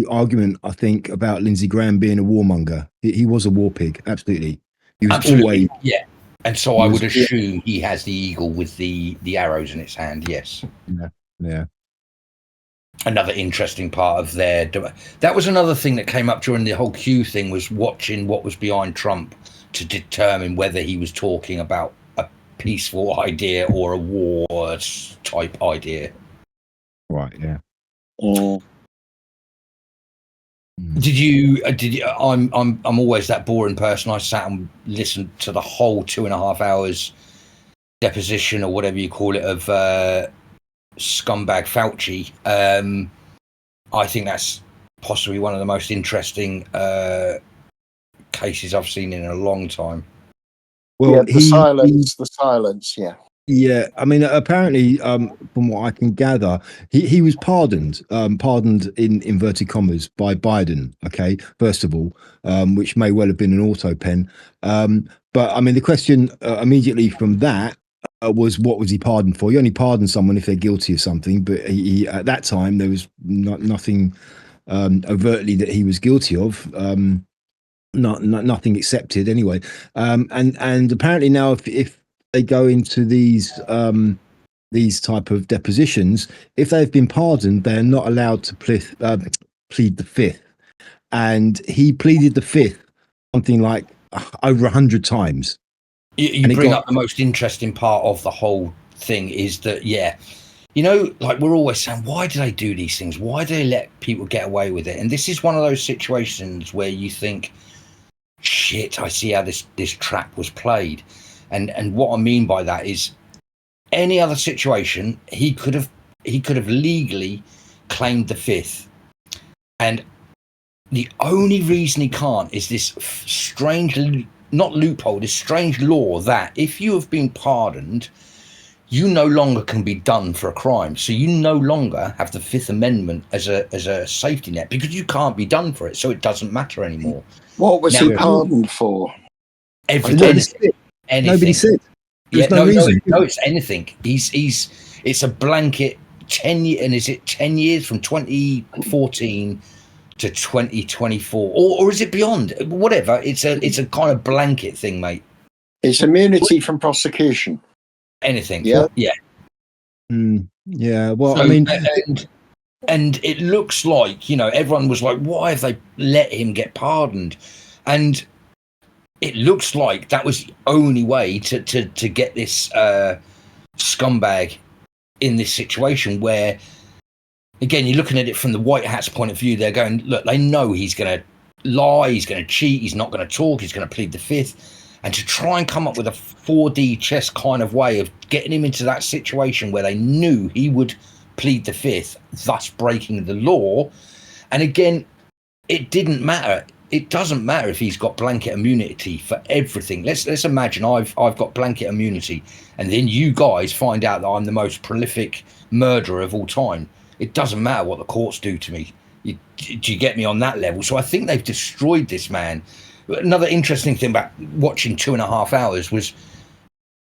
argument, I think, about Lindsey Graham being a warmonger. He was a war pig, absolutely. He was Absolutely, always, yeah. And so I would assume he has the eagle with the arrows in its hand. Yes. yeah. Another interesting part of their that was another thing that came up during the whole Q thing, was watching what was behind Trump to determine whether he was talking about a peaceful idea or a war type idea. Right. Yeah. Did you? I'm always that boring person. I sat and listened to the whole 2.5 hours deposition or whatever you call it of scumbag Fauci. I think that's possibly one of the most interesting cases I've seen in a long time. Well, the silence. Yeah. Yeah, I mean, apparently, from what I can gather, he was pardoned in inverted commas by Biden. Okay, first of all, which may well have been an auto pen. But I mean, the question immediately from that was, what was he pardoned for? You only pardon someone if they're guilty of something, but he at that time there was nothing overtly that he was guilty of. Nothing accepted anyway. And apparently now, if they go into these type of depositions, if they've been pardoned, they're not allowed to plead the fifth. And he pleaded the fifth something like over 100 times. You bring up the most interesting part of the whole thing is that, yeah, you know, like we're always saying, why do they do these things? Why do they let people get away with it? And this is one of those situations where you think, shit, I see how this trap was played. And what I mean by that is, any other situation, he could have legally claimed the fifth. And the only reason he can't is this strange, not loophole, this strange law that if you have been pardoned, you no longer can be done for a crime. So you no longer have the Fifth Amendment as a safety net, because you can't be done for it. So it doesn't matter anymore. What was he pardoned for? Everything. Anything. Nobody said. There's no reason. No, it's anything. It's a blanket 10 years, and is it 10 years from 2014 to 2024, or is it beyond? Whatever. It's a kind of blanket thing, mate. It's immunity from prosecution. Anything. Yeah. Yeah. Yeah. Well, So, I mean, and it looks like, you know, everyone was like, why have they let him get pardoned? And it looks like that was the only way to get this scumbag in this situation where, again, you're looking at it from the Whitehouse point of view. They're going, look, they know he's going to lie, he's going to cheat, he's not going to talk, he's going to plead the fifth. And to try and come up with a 4D chess kind of way of getting him into that situation where they knew he would plead the fifth, thus breaking the law. And again, it didn't matter. It doesn't matter if he's got blanket immunity for everything. Let's imagine I've got blanket immunity, and then you guys find out that I'm the most prolific murderer of all time. It doesn't matter what the courts do to me. Do you get me on that level? So I think they've destroyed this man. Another interesting thing about watching 2.5 hours was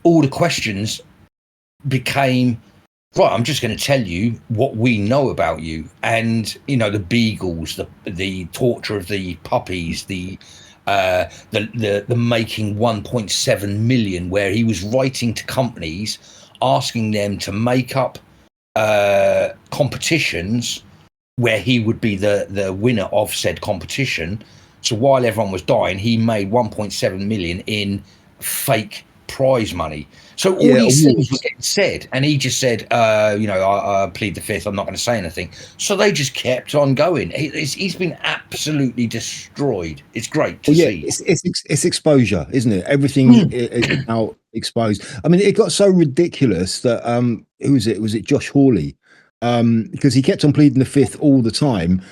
all the questions became, right, I'm just going to tell you what we know about you. And, you know, the beagles, the torture of the puppies, the making 1.7 million, where he was writing to companies, asking them to make up competitions where he would be the winner of said competition. So while everyone was dying, he made 1.7 million in fake prize money. So all these things were getting said, and he just said, you know, I plead the fifth, I'm not going to say anything. So they just kept on going. He's been absolutely destroyed. It's great to see. It's exposure, isn't it? Everything is now exposed. I mean, it got so ridiculous that who was it? Was it Josh Hawley? Because he kept on pleading the fifth all the time.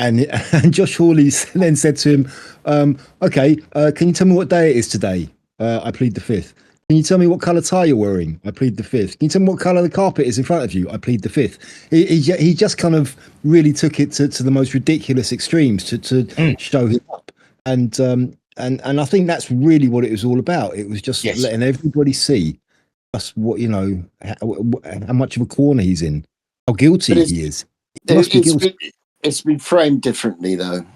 And Josh Hawley then said to him, okay, can you tell me what day it is today? I plead the fifth. Can you tell me what colour tie you're wearing? I plead the fifth. Can you tell me what colour the carpet is in front of you? I plead the fifth. He just kind of really took it to the most ridiculous extremes to show him up. And I think that's really what it was all about. It was just letting everybody see us what, you know, how much of a corner he's in, how guilty he is. He must be guilty. It's been framed differently, though.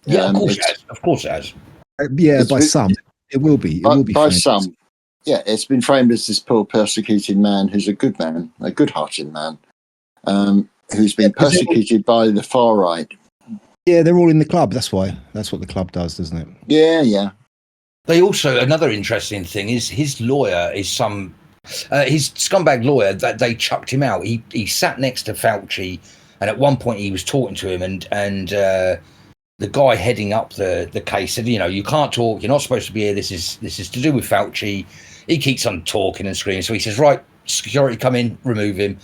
Yeah, of course it has. Of course it has. By some. It will be. It will be by framed. some. Yeah, it's been framed as this poor persecuted man who's a good man, a good-hearted man, who's been persecuted by the far right. Yeah, they're all in the club. That's why. That's what the club does, doesn't it? Yeah, yeah. They also, another interesting thing is his lawyer is his scumbag lawyer that they chucked him out. He sat next to Fauci, and at one point he was talking to him, and the guy heading up the case said, you can't talk. You're not supposed to be here. This is to do with Fauci. He keeps on talking and screaming. So he says, right, security, come in, remove him.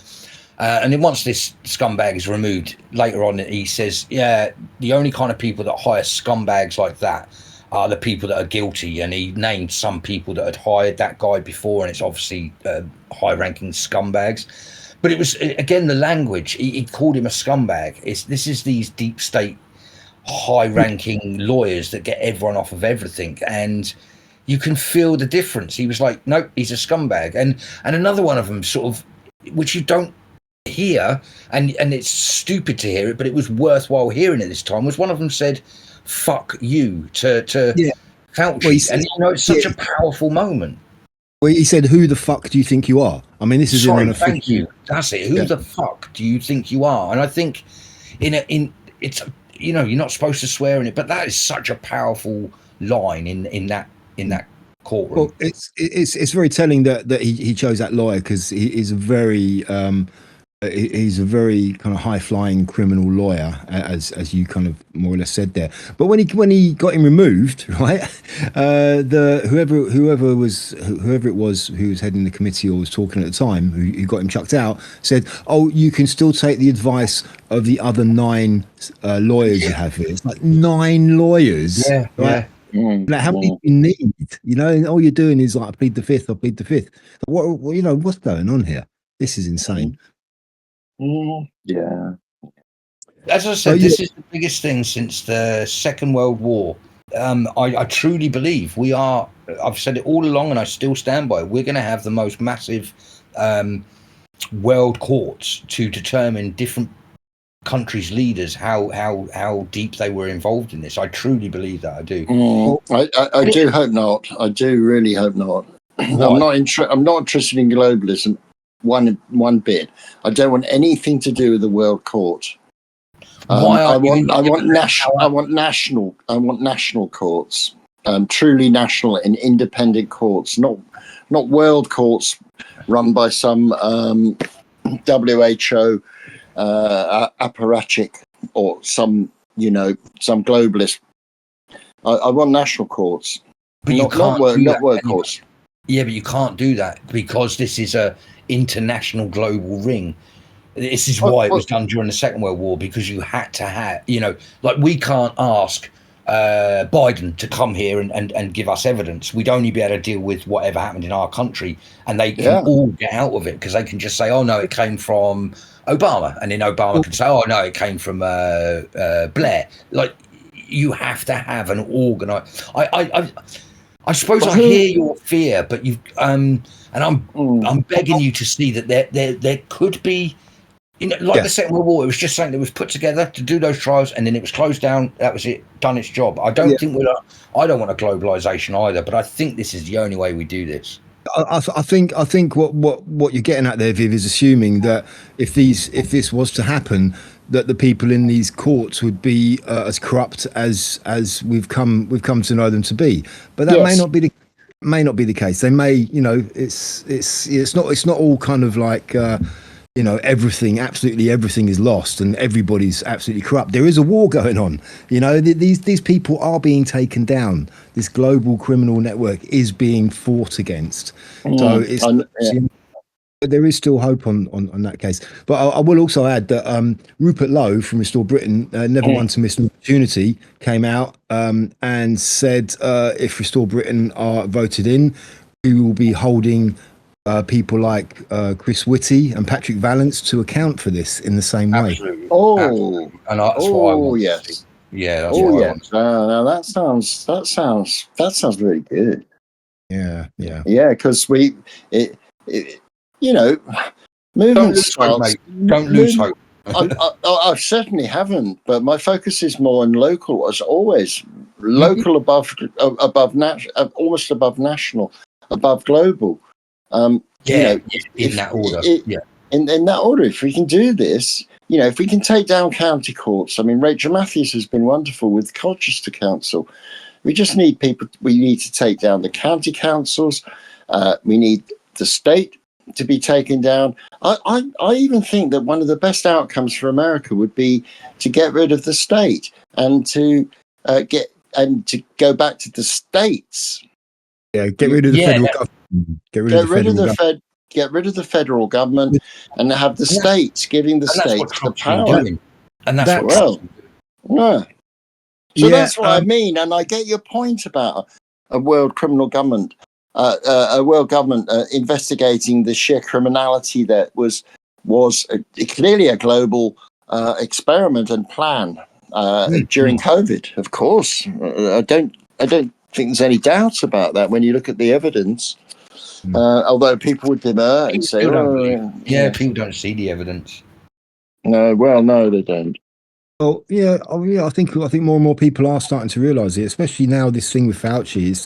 And then once this scumbag is removed, later on he says, yeah, the only kind of people that hire scumbags like that are the people that are guilty. And he named some people that had hired that guy before, and it's obviously high-ranking scumbags. But it was, again, the language. He called him a scumbag. This is these deep state, high-ranking lawyers that get everyone off of everything. And you can feel the difference. He was like, nope, he's a scumbag. And another one of them sort of, which you don't hear, and it's stupid to hear it, but it was worthwhile hearing it this time, was one of them said, fuck you to Fauci. Well, said, and it's such a powerful moment. Well, he said, who the fuck do you think you are? I mean, this is thank you. That's it. Who the fuck do you think you are? And I think it's you're not supposed to swear in it, but that is such a powerful line in that courtroom. Well, it's very telling that he chose that lawyer, because he's a very kind of high-flying criminal lawyer, as you kind of more or less said there. But when he got him removed, right, whoever it was who was heading the committee or was talking at the time, who got him chucked out, said, "Oh, you can still take the advice of the other 9 lawyers you have here." It's like 9 lawyers, right? Like, how many do you need? And all you're doing is like, I plead the fifth. What what's going on here? This is insane. Yeah. As I said, this is the biggest thing since the Second World War. I truly believe we are. I've said it all along, and I still stand by it. We're going to have the most massive world courts to determine different countries' leaders how deep they were involved in this. I truly believe that. I do. I do hope not. I do really hope not. I'm not interested in globalism one bit. I don't want anything to do with the world court. I want national courts, truly national and independent courts, not world courts run by some WHO apparatchik or some globalist. I want national courts, but not world courts. Yeah, but you can't do that because this is a international global ring. This is why it was done during the Second World War, because you had to have, like, we can't ask Biden to come here and give us evidence. We'd only be able to deal with whatever happened in our country, and they can all get out of it because they can just say, oh no, it came from Obama, and then Obama can say, oh no, it came from Blair. Like, you have to have an organized. I suppose I hear your fear, but and I'm begging you to see that there could be, the Second World War. It was just something that was put together to do those trials, and then it was closed down. That was it, done its job. I don't think I don't want a globalization either, but I think this is the only way we do this. I think what you're getting at there, Viv, is assuming that if this was to happen, that the people in these courts would be as corrupt as we've come to know them to be. But that may not be the case. They may, it's not all kind of like absolutely everything is lost and everybody's absolutely corrupt. There is a war going on. These people are being taken down. This global criminal network is being fought against. So there is still hope on that case. But I will also add that Rupert Lowe from Restore Britain, never one to miss an opportunity, came out and said if Restore Britain are voted in, we will be holding people like Chris Whitty and Patrick Vallance to account for this in the same way. Absolutely. And that's what I want. Yes. Yeah. That's what I want. Now that sounds really good. Yeah. Because movement Don't lose hope, mate. Don't lose hope. I certainly haven't, but my focus is more on local, as always. Local above almost above national, above global. In that order. In that order, if we can do this, if we can take down county courts. I mean, Rachel Matthews has been wonderful with Colchester Council. We just need people. We need to take down the county councils. We need the state to be taken down. I even think that one of the best outcomes for America would be to get rid of the state and to go back to the states. Yeah, get rid of the federal government. Get rid of the federal government and have the states giving the states the power. And that's what yeah. So that's what I mean, and I get your point about a world criminal government, investigating the sheer criminality that was clearly a global experiment and plan during COVID. Of course, I don't think there's any doubts about that when you look at the evidence. Although people would demur and say, people don't see the evidence. No, they don't. Well, I think more and more people are starting to realise it, especially now. This thing with Fauci is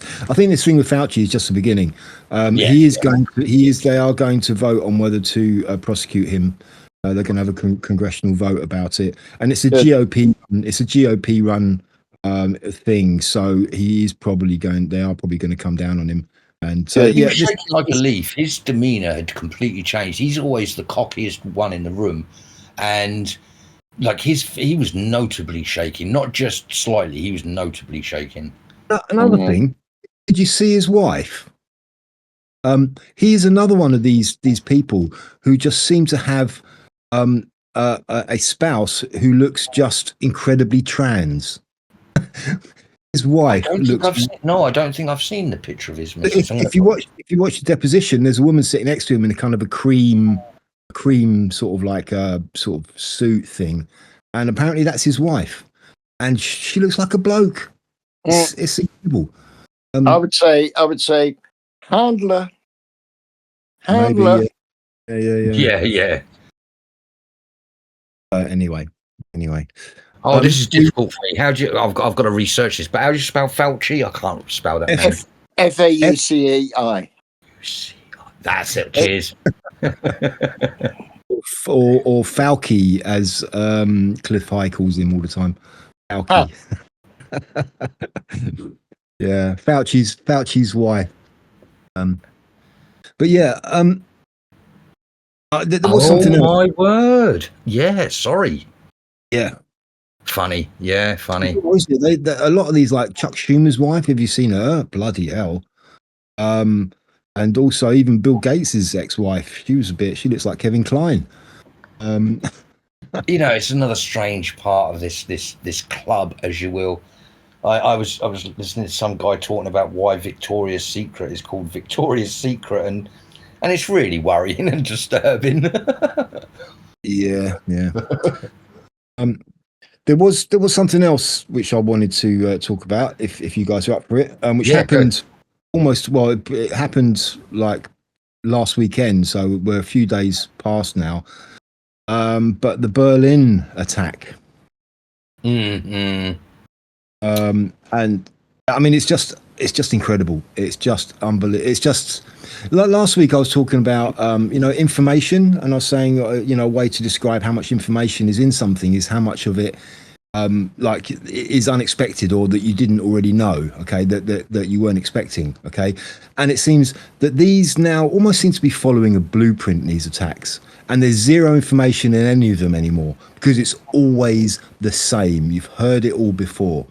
just the beginning. They are going to vote on whether to prosecute him. They're going to have a congressional vote about it, and it's a GOP run thing. So they are probably going to come down on him. And he was shaking like a leaf. His demeanour had completely changed. He's always the cockiest one in the room, and like he was notably shaking, not just slightly. He was notably shaking. Another thing, did you see his wife? He is another one of these people who just seem to have a spouse who looks just incredibly trans. His wife looks. I don't think I've seen the picture of his missus. If you watch the deposition, there's a woman sitting next to him in a kind of a cream sort of like a sort of suit thing, and apparently that's his wife, and she looks like a bloke. It's incredible. I would say handler. Maybe, yeah. Anyway. Oh, this is difficult for me. I've got to research this, but how do you spell Fauci? I can't spell that. Faucei. That's it. Cheers. or Fauci, as Cliff High calls him all the time. Fauci. Yeah, Fauci's wife. But yeah, there was something else. Oh my word! Yeah, sorry. Yeah. Funny. Yeah, funny. A lot of these, like Chuck Schumer's wife, have you seen her? Bloody hell. And also even Bill Gates's ex-wife, she looks like Kevin Kline. It's another strange part of this club, as you will. I was listening to some guy talking about why Victoria's Secret is called Victoria's Secret, and it's really worrying and disturbing. Yeah. There was something else which I wanted to talk about, if you guys are up for it, which happened it happened like last weekend, so we're a few days past now. But the Berlin attack. And I mean, it's just incredible. It's just unbelievable. It's just like last week I was talking about information, and I was saying a way to describe how much information is in something is how much of it is unexpected, or that you didn't already know, okay, that you weren't expecting, okay. And it seems that these now almost seem to be following a blueprint in these attacks, and there's zero information in any of them anymore because it's always the same. You've heard it all before.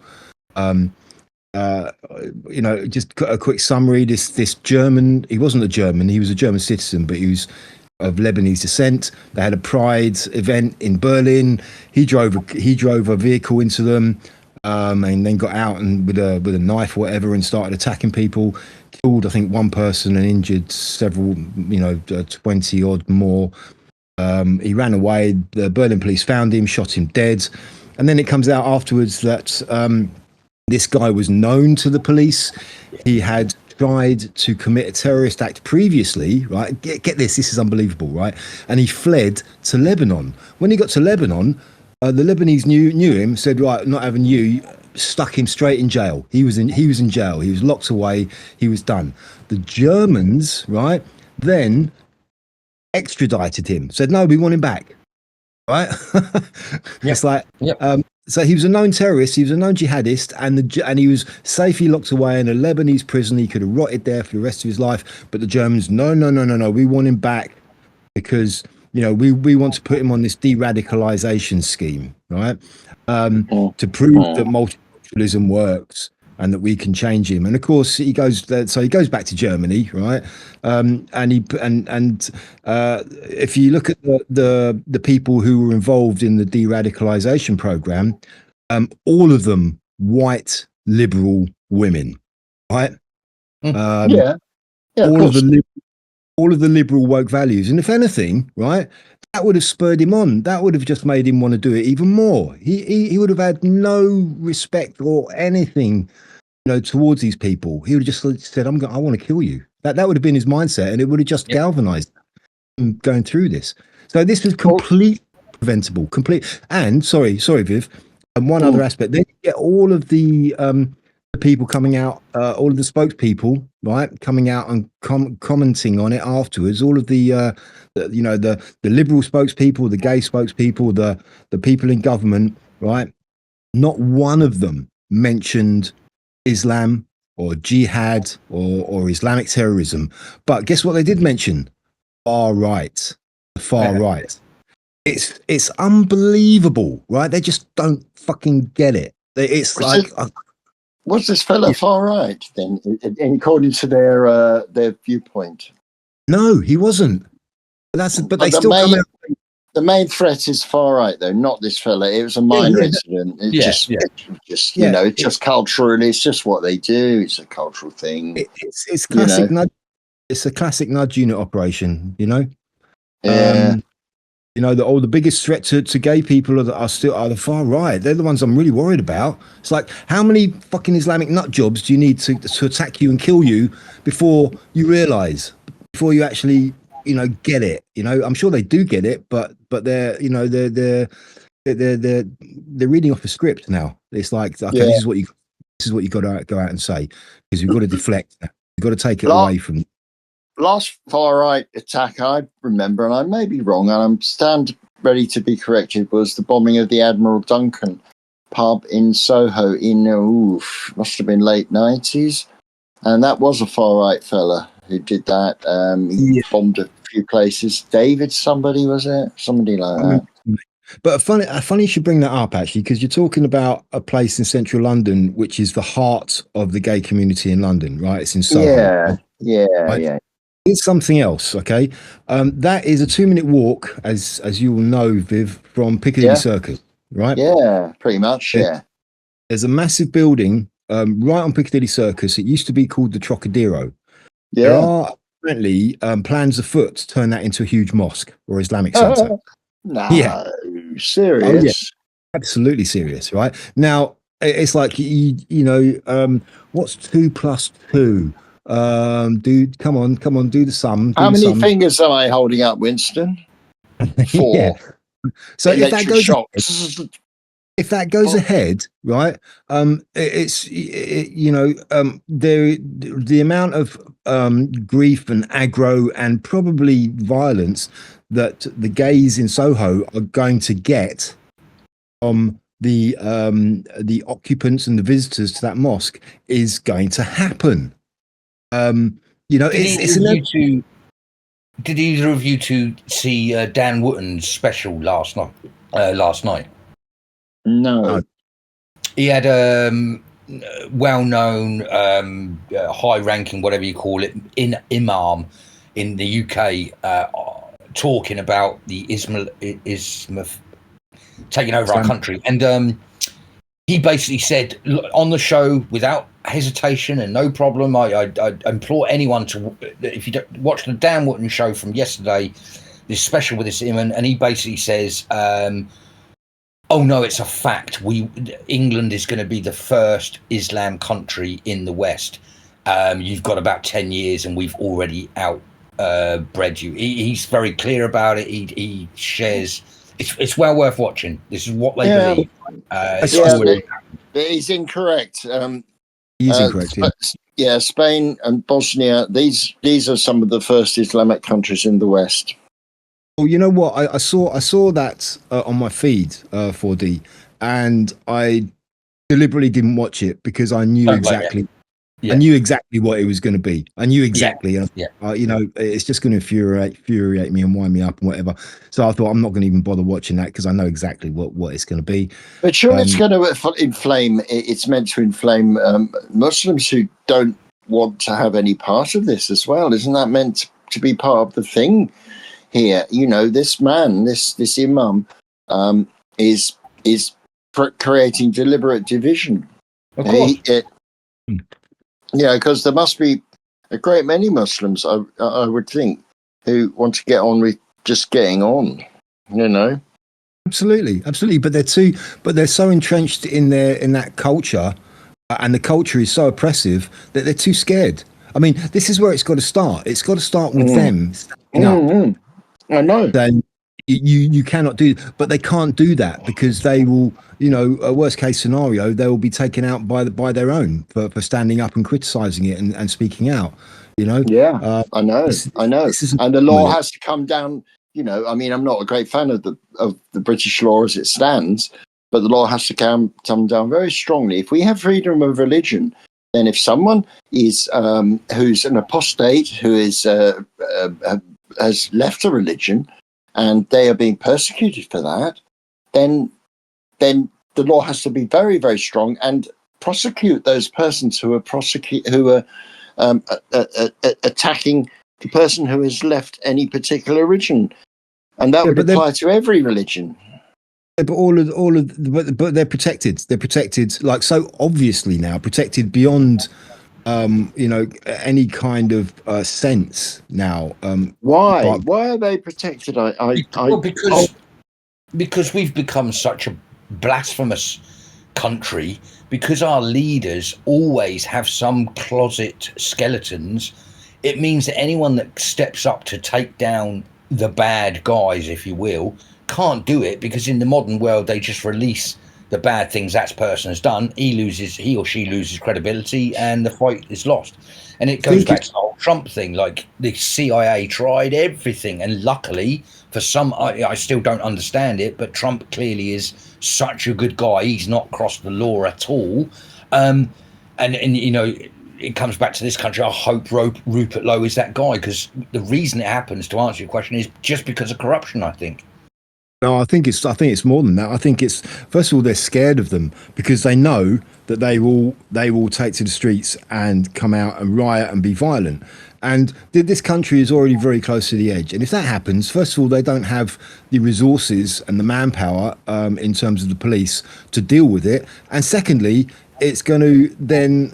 Just a quick summary. This German, he wasn't a German, he was a German citizen, but he was of Lebanese descent. They had a Pride event in Berlin. He drove a vehicle into them, and then got out and with a knife or whatever and started attacking people. Killed, I think, one person and injured several, 20 odd more. He ran away. The Berlin police found him, shot him dead, and then it comes out afterwards that this guy was known to the police. He had tried to commit a terrorist act previously, right? Get this is unbelievable, right? And he fled to Lebanon. When he got to Lebanon, the Lebanese knew him, said, right, not having you, stuck him straight in jail. He was in jail. He was locked away. He was done. The Germans, right, then extradited him, said, no, we want him back. Right? It's like, so he was a known terrorist, he was a known jihadist, and he was safely locked away in a Lebanese prison. He could have rotted there for the rest of his life. But the Germans, no, we want him back because, you know, we want to put him on this de-radicalization scheme, right? To prove that multiculturalism works and that we can change him. And of course, he goes back to Germany, right? If you look at the people who were involved in the de-radicalization program, all of them white liberal women, right? All of the liberal woke values. And if anything, right, that would have spurred him on. That would have just made him want to do it even more. He would have had no respect or anything, you know, towards these people. He would have just said, I want to kill you. That would have been his mindset, and it would have just galvanized him going through this. So this was completely preventable. And sorry, Viv. And one other aspect, then you get all of the people coming out, all of the spokespeople, right, coming out and commenting on it afterwards. All of the liberal spokespeople, the gay spokespeople, the people in government, right. Not one of them mentioned Islam or jihad or Islamic terrorism. But guess what they did mention? Far right. It's unbelievable, right? They just don't fucking get it. It's was this fella far right then, according to their viewpoint? No, he wasn't. But they still come out. The main threat is far right, though, not this fella. It was a minor incident. It's just cultural. It's just what they do. It's a cultural thing. It's classic nudge. It's a classic nudge unit operation. You know. Yeah. The biggest threat to gay people are the far right. They're the ones I'm really worried about. It's like, how many fucking Islamic nut jobs do you need to attack you and kill you before you realise, before you actually, get it? I'm sure they do get it, but they're reading off a script now. It's like, okay, this is what you got to go out and say, because you've got to deflect. You've got to take it away from. Last far right attack I remember, and I may be wrong, and I'm stand ready to be corrected, was the bombing of the Admiral Duncan pub in Soho in must have been late 90s, and that was a far right fella who did that. He bombed a few places. David, somebody like that. But funny you should bring that up, actually, because you're talking about a place in central London which is the heart of the gay community in London, right? It's in Soho. Yeah. It's something else, okay? That is a 2-minute walk, as you will know, Viv, from Piccadilly Circus, right? Yeah, pretty much, yeah. There's a massive building right on Piccadilly Circus. It used to be called the Trocadero. Yeah. There are apparently plans afoot to turn that into a huge mosque or Islamic centre. Serious? Oh, yeah. Absolutely serious, right? Now, it's like, what's 2 plus 2? Dude, come on, do the sum. How many fingers am I holding up, Winston? 4. So if that goes ahead, right? The amount of grief and aggro and probably violence that the gays in Soho are going to get from the occupants and the visitors to that mosque is going to happen. Did either of you two see Dan Wootton's special last night? No. He had well-known, high-ranking, whatever you call it, imam in the UK talking about the Islam taking over our country, and he basically said on the show, without hesitation and no problem, I implore anyone to, if you don't watch the Dan Wootton show from yesterday, this special with this imam, and he basically says, oh no, it's a fact. England is going to be the first Islam country in the West, You've got about 10 years and we've already bred you. He's very clear about it. He shares. It's well worth watching. This is what they believe. He's incorrect. He is incorrect. Spain and Bosnia. These are some of the first Islamic countries in the West. Well, you know what? I saw that on my feed, 4D, and I deliberately didn't watch it because I knew exactly. Yeah. I knew exactly what it was going to be. I knew exactly. You know, it's just going to infuriate me and wind me up and whatever. So I thought I'm not going to even bother watching that because I know exactly what it's going to be. But sure, it's going to inflame. It's meant to inflame Muslims who don't want to have any part of this as well. Isn't that meant to be part of the thing here? You know, this man, this imam, is creating deliberate division. Of course. Yeah, because there must be a great many Muslims, I would think, who want to get on with just getting on, you know. Absolutely. But they're so entrenched in that culture, and the culture is so oppressive that they're too scared. I mean, this is where it's got to start. It's got to start with them standing up. I know. Then you cannot do, but they can't do that because they will, you know, a worst case scenario, they will be taken out by their own for standing up and criticizing it and speaking out, you know. I know. And the law has to come down. You know, I mean, I'm not a great fan of the British law as it stands, but the law has to come down very strongly. If we have freedom of religion, then if someone is who's an apostate, who is has left a religion, and they are being persecuted for that, then the law has to be very, very strong and prosecute those persons who are attacking the person who has left any particular religion, and that would apply to every religion. Yeah, but they're protected. They're protected, like, so obviously now protected beyond you know, any kind of sense now. Why are they protected? Because we've become such a blasphemous country, because our leaders always have some closet skeletons. It means that anyone that steps up to take down the bad guys, if you will, can't do it, because in the modern world they just release the bad things that person has done. He or she loses credibility and the fight is lost. And it goes back to the whole Trump thing. Like, the CIA tried everything, and luckily for some, I still don't understand it, but Trump clearly is such a good guy. He's not crossed the law at all. And you know, it comes back to this country. I hope Rupert Lowe is that guy, because the reason it happens, to answer your question, is just because of corruption, I think. No, I think it's more than that. I think it's, first of all, they're scared of them because they know that they will take to the streets and come out and riot and be violent. And this country is already very close to the edge. And if that happens, first of all, they don't have the resources and the manpower in terms of the police to deal with it. And secondly, it's going to then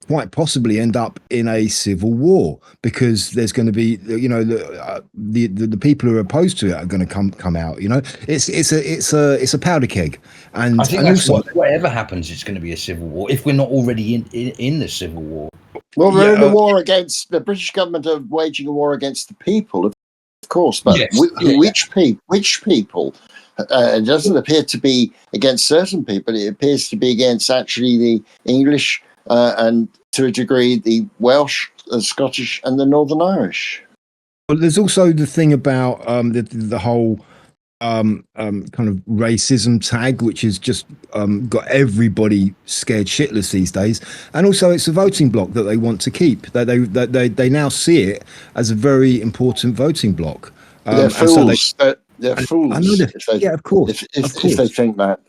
quite possibly end up in a civil war, because there's going to be, you know, the people who are opposed to it are going to come out. You know, it's a powder keg. And I think whatever happens, it's going to be a civil war if we're not already in the civil war. Well, we're in a war against the British government, are waging a war against the people, of course, but which people? It doesn't appear to be against certain people. It appears to be against actually the English and, to a degree, the Welsh, the Scottish, and the Northern Irish. Well, there's also the thing about the whole kind of racism tag, which has just got everybody scared shitless these days. And also, it's a voting block that they want to keep. That they now see it as a very important voting block. They're fools. They're fools. I know of course. If they think that.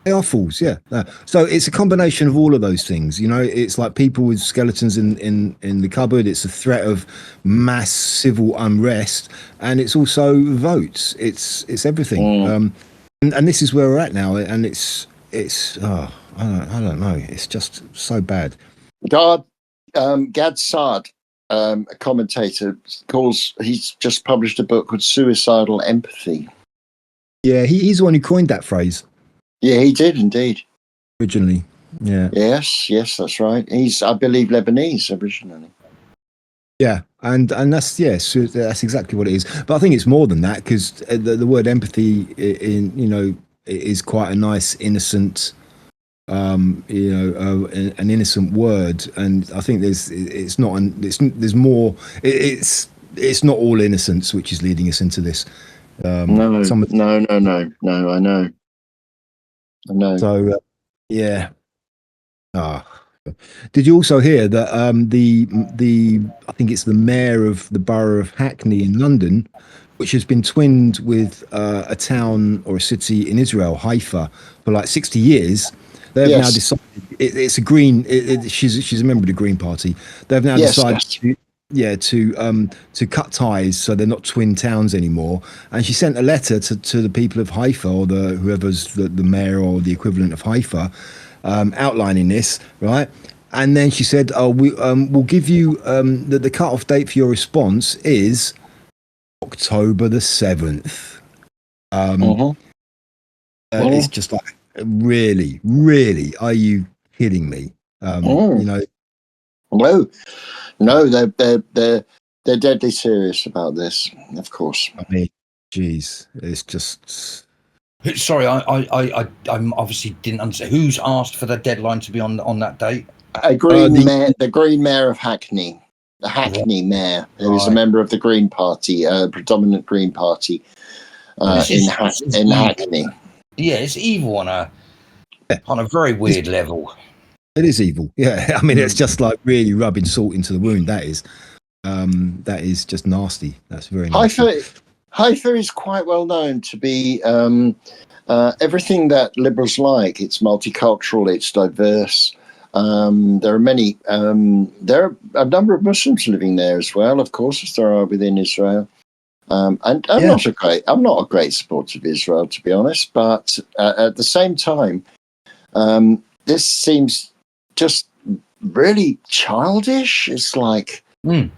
They are fools, yeah. So it's a combination of all of those things. You know, it's like people with skeletons in the cupboard. It's a threat of mass civil unrest, and it's also votes. It's everything. And this is where we're at now. And it's I don't know. It's just so bad. Gad Saad, a commentator, he's just published a book called Suicidal Empathy. Yeah, he's the one who coined that phrase. Yeah, he did indeed. Originally. Yeah. Yes, that's right. He's, I believe, Lebanese originally. Yeah, and that's so that's exactly what it is. But I think it's more than that, because the word empathy is quite a nice innocent an innocent word, and I think there's more. It's not all innocence which is leading us into this. No. I know. So yeah. Ah. Did you also hear that the I think it's the mayor of the borough of Hackney in London, which has been twinned with a town or a city in Israel, Haifa, for like 60 years. They have now Yes. decided it's a green. She's a member of the Green Party. They've now decided to cut ties, so they're not twin towns anymore. And she sent a letter to the people of Haifa, or whoever's the mayor or the equivalent of Haifa, outlining this, right? And then she said, "Oh, we'll give you the cut-off date for your response is October the 7th." It's just like, really, really, are you kidding me? No, they're deadly serious about this. Of course. I mean, geez, it's just. Sorry, I obviously didn't understand. Who's asked for the deadline to be on that date? The Green Mayor of Hackney, the Hackney Mayor, who is a member of the Green Party, predominant Green Party in Hackney. Yeah, it's evil on a very weird level. It is evil. Yeah, I mean, it's just like really rubbing salt into the wound. That is just nasty. That's very nasty. Haifa is quite well known to be everything that liberals like. It's multicultural. It's diverse. There are many. There are a number of Muslims living there as well, of course, as there are within Israel. And I'm not a great supporter of Israel, to be honest. But at the same time, this seems just really childish. It's like. How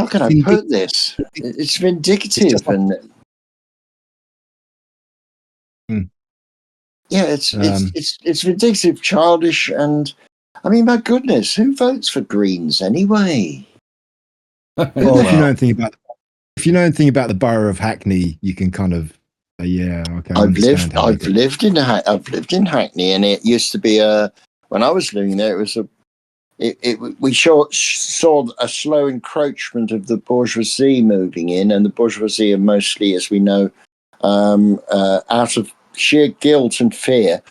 can I put this? It's vindictive, it's vindictive, childish, and I mean, my goodness, who votes for Greens anyway? Well, if you know anything about the borough of Hackney, you can kind of I've lived in Hackney, and it used to be when I was living there, it was we saw a slow encroachment of the bourgeoisie moving in, and the bourgeoisie are mostly, as we know, out of sheer guilt and fear.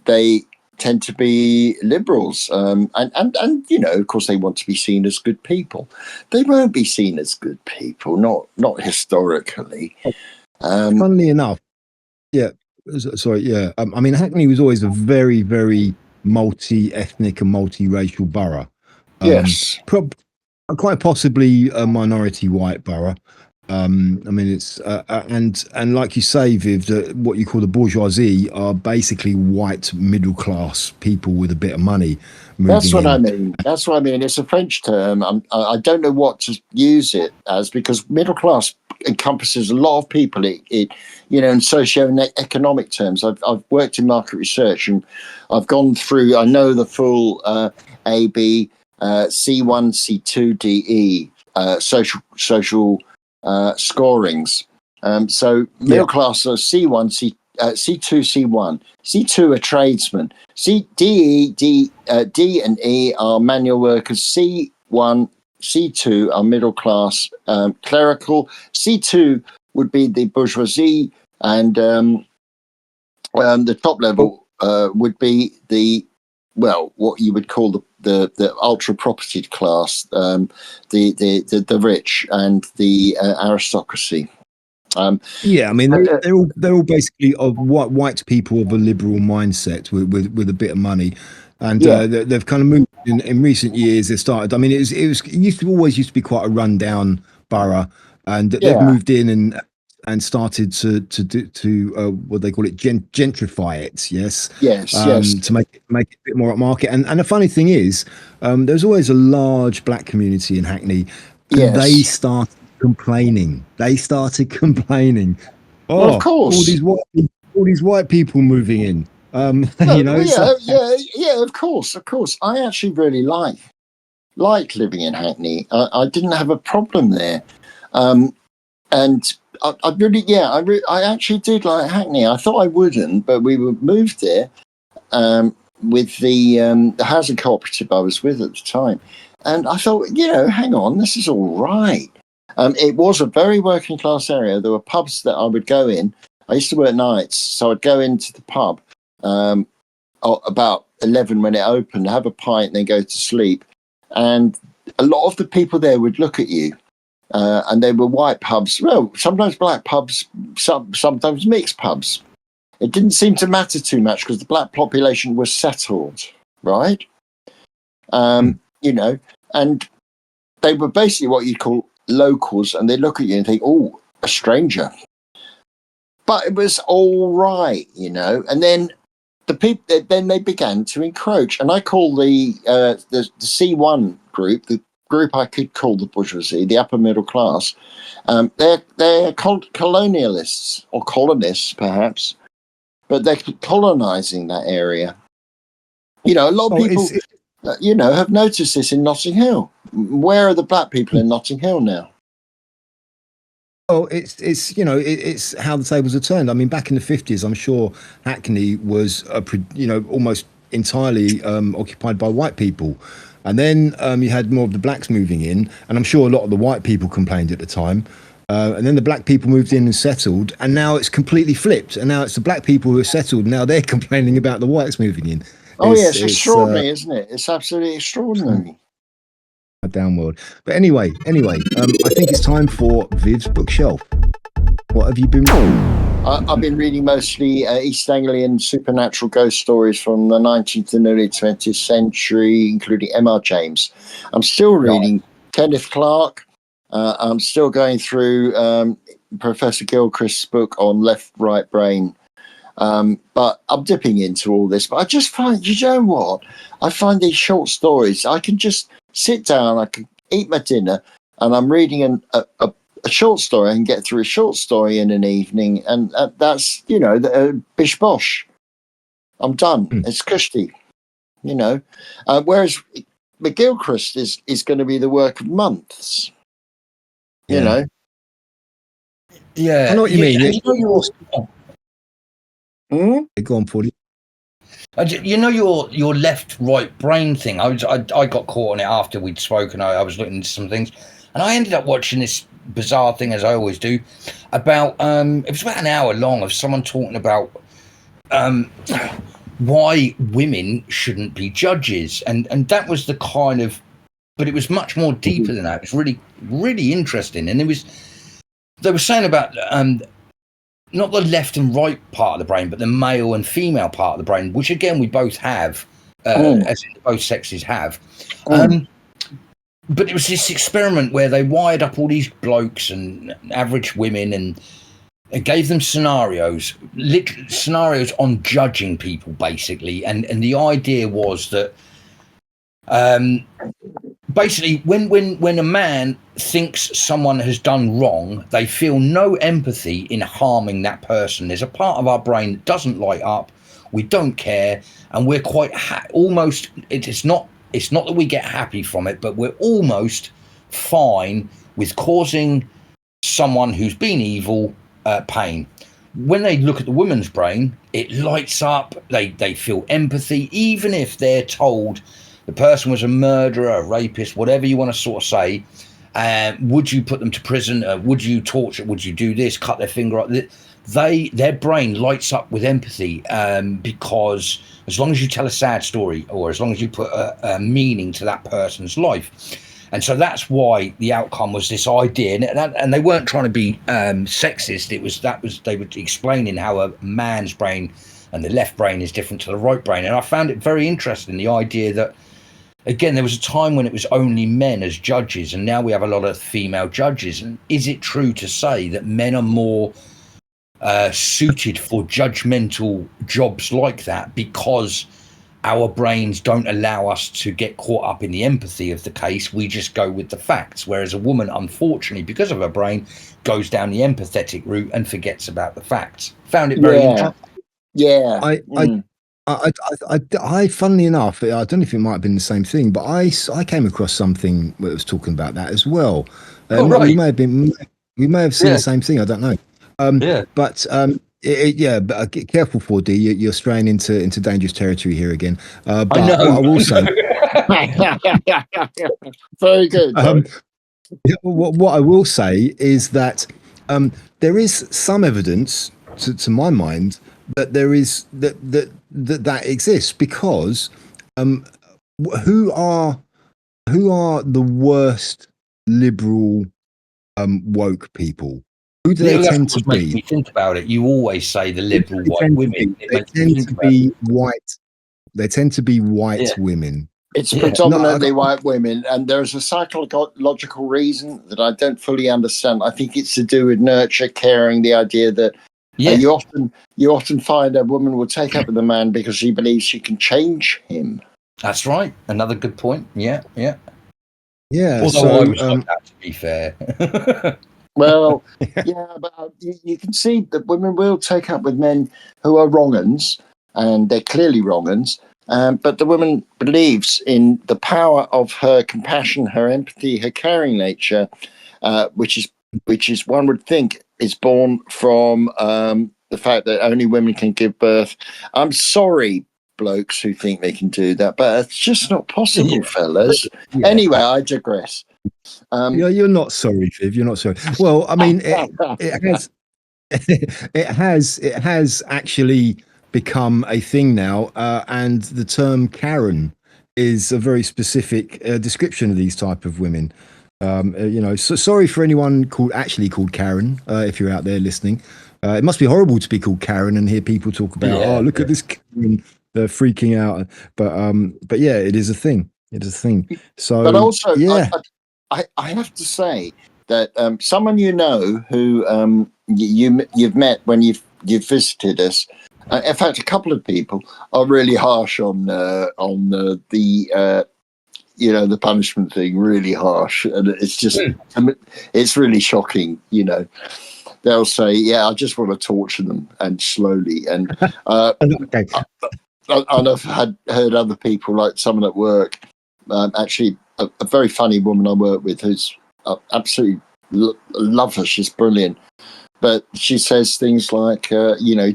They tend to be liberals, and of course, they want to be seen as good people. They won't be seen as good people, not historically. Funnily enough, I mean, Hackney was always a very, very multi-ethnic and multi-racial borough. Yes, quite possibly a minority white borough. I mean, it's and like you say, Viv, what you call the bourgeoisie are basically white middle class people with a bit of money. That's what I mean. It's a French term. I don't know what to use it as, because middle class encompasses a lot of people. In socio-economic terms. I've worked in market research, and I've gone through. I know the full A, B, C1, C2, DE social scorings. So middle class are C1, C2, C1. C2 are tradesmen. D and E are manual workers. C1, C2 are middle class clerical. C2 would be the bourgeoisie, and the top level would be what you would call the ultra propertied class, the rich and the aristocracy. I mean, they're all basically white people of a liberal mindset with a bit of money, and they've kind of moved in recent years. They started. I mean, it used to be quite a rundown borough, and they've moved in and started to what they call it, gentrify it. Yes. To make it a bit more upmarket. And the funny thing is, there's always a large black community in Hackney, and they started complaining. Oh, well, of course, all these white people moving in. You know, yeah, of course. I actually really like living in Hackney. I didn't have a problem there, and I really, I actually did like Hackney. I thought I wouldn't, but we were moved there with the housing cooperative I was with at the time, and I thought, hang on, this is all right. It was a very working class area. There were pubs that I would go in. I used to work nights, so I'd go into the pub about 11 when it opened, have a pint, and then go to sleep. And a lot of the people there would look at you, and they were white pubs. Well, sometimes black pubs, sometimes mixed pubs. It didn't seem to matter too much because the black population was settled, right? And they were basically what you'd call locals, and they look at you and think, "Oh, a stranger." But it was all right, And then the people, then they began to encroach, and I call the C1 group, the group I could call the bourgeoisie, the upper middle class. They're colonialists or colonists, perhaps, but they're colonising that area. A lot of people, have noticed this in Notting Hill. Where are the black people in Notting Hill now? Oh, it's how the tables are turned. I mean, back in the 50s, I'm sure Hackney was almost entirely occupied by white people, and then you had more of the blacks moving in, and I'm sure a lot of the white people complained at the time, and then the black people moved in and settled, and now it's completely flipped, and now it's the black people who are settled, and now they're complaining about the whites moving in. It's extraordinary, isn't it? It's absolutely extraordinary. A downward. But anyway, I think it's time for Vivs Bookshelf. What have you been reading? I've been reading mostly East Anglian supernatural ghost stories from the 19th and early 20th century, including M.R. James. I'm still reading Kenneth Clark. I'm still going through Professor Gilchrist's book on left, right brain. But I'm dipping into all this. But I just find, what? I find these short stories, I can just sit down, I can eat my dinner, and I'm reading a short story. I can get through a short story in an evening, and that's, bish bosh. I'm done. It's cushy, Whereas McGilchrist is going to be the work of months, Yeah. I know what you mean. Go on, Paul. Your left right brain thing. I got caught on it after we'd spoken. I was looking into some things, and I ended up watching this bizarre thing, as I always do, about it was about an hour long of someone talking about why women shouldn't be judges, and that was the kind of, but it was much more deeper than that. It was really, really interesting, and they were saying about not the left and right part of the brain, but the male and female part of the brain, which again we both have, as in both sexes have. But it was this experiment where they wired up all these blokes and average women and gave them scenarios on judging people, basically. And the idea was that basically when a man thinks someone has done wrong, they feel no empathy in harming that person. There's a part of our brain that doesn't light up. We don't care, and we're quite almost. It's not that we get happy from it, but we're almost fine with causing someone who's been evil pain. When they look at the woman's brain, it lights up. They feel empathy, even if they're told the person was a murderer, a rapist, whatever you want to sort of say. Would you put them to prison? Would you torture? Would you do this? Cut their finger off? Their brain lights up with empathy because as long as you tell a sad story, or as long as you put a meaning to that person's life. And so that's why the outcome was this idea, and they weren't trying to be sexist. They were explaining how a man's brain and the left brain is different to the right brain, and I found it very interesting, the idea that, again, there was a time when it was only men as judges, and now we have a lot of female judges. And is it true to say that men are more suited for judgmental jobs like that because our brains don't allow us to get caught up in the empathy of the case? We just go with the facts, whereas a woman, unfortunately, because of her brain, goes down the empathetic route and forgets about the facts. Found it very interesting. Yeah. Funnily enough, I don't know if it might have been the same thing, but I came across something that was talking about that as well. Oh, We right. may have been, we may have seen Yeah. the same thing. I don't know. Yeah. But yeah, but careful, 4D. You're straying into dangerous territory here again. I But what know. I will say, Very good. um, what I will say is that there is some evidence, to my mind, that there is that exists because um, who are the worst liberal woke people? Who do they That's tend to what's making be? me think about it. You always say the liberal They white tend to women. be, It they makes me tend think to about be white. They tend to be white it. women. It's Yeah. No, predominantly white women, and there's a psychological reason that I don't fully understand. I think it's to do with nurture, caring, the idea that Yeah. you often find a woman will take up with a man because she believes she can change him. That's right. Another good point. Yeah. Yeah. yeah. Although I So was like that, to be fair. Well, yeah, but you can see that women will take up with men who are wrong uns, and they're clearly wrong uns. But the woman believes in the power of her compassion, her empathy, her caring nature, which is one would think is born from the fact that only women can give birth. I'm sorry, blokes who think they can do that, but it's just not possible, Yeah. fellas. Yeah. Anyway, I digress. you're not sorry, Viv. You're not sorry. Well, I mean, it has it has actually become a thing now, and the term Karen is a very specific description of these type of women. So sorry for anyone called Karen, if you're out there listening. It must be horrible to be called Karen and hear people talk about, oh, Yeah. look at this Karen, they're freaking out. But yeah, it is a thing. It is a thing. So But also, yeah, I have to say that someone you know who you've met when you've visited us. In fact, a couple of people are really harsh on the the punishment thing. Really harsh, and it's just it's really shocking. They'll say, "Yeah, I just want to torture them," and slowly. And okay. and I've heard other people, like someone at work, actually a very funny woman I work with who's absolutely love her. She's brilliant, but she says things like,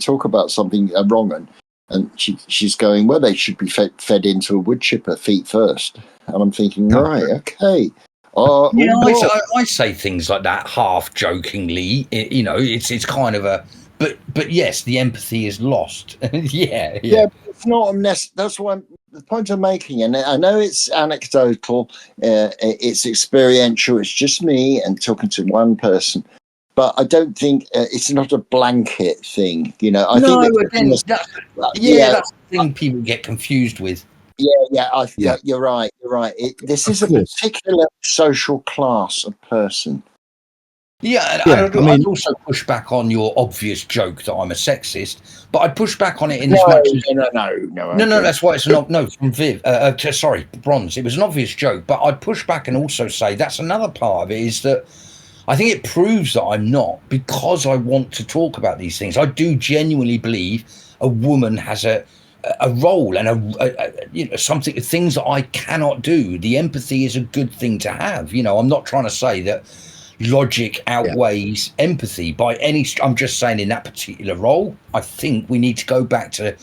talk about something wrong, and she's going, well, they should be fed into a wood chipper feet first. And I'm thinking, Oh, right, okay. Yeah, What? I say things like that half jokingly. It's kind of a, but yes, the empathy is lost. Yeah, Yeah, yeah, but it's not that's why the point I'm making, and I know it's anecdotal, it's experiential, it's just me and talking to one person, but I don't think it's not a blanket thing. I think no, that again, yeah, that's the thing people get confused with. yeah, yeah, you're right. You're right. This of is a course. particular social class of person. Yeah, and Yeah, I I'd mean, also push back on your obvious joke that I'm a sexist, but I'd push back on it in as No, much as no. no. Okay. That's why it's not no from Viv. Sorry, Bronze. It was an obvious joke, but I'd push back and also say that's another part of it is that I think it proves that I'm not because I want to talk about these things. I do genuinely believe a woman has a role and something things that I cannot do. The empathy is a good thing to have. I'm not trying to say that logic yeah, outweighs empathy by any. I'm just saying in that particular role, I think we need to go back to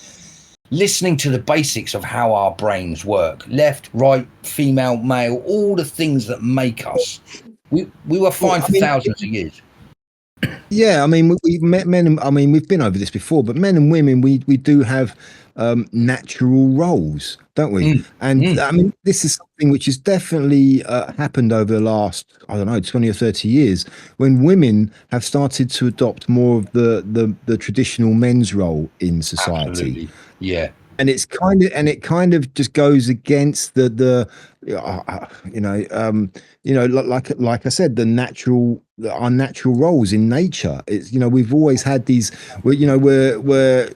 listening to the basics of how our brains work: left, right, female, male, all the things that make us. We were well, fine I for mean, thousands of years. yeah, I mean, we've met men. I mean, we've been over this before, but men and women, we do have natural roles, don't we? Mm, And mm, I mean, this is something which has definitely happened over the last, I don't know, 20 or 30 years, when women have started to adopt more of the traditional men's role in society. absolutely. Yeah. It kind of just goes against the like I said, our natural roles in nature. It's, we've always had these, we're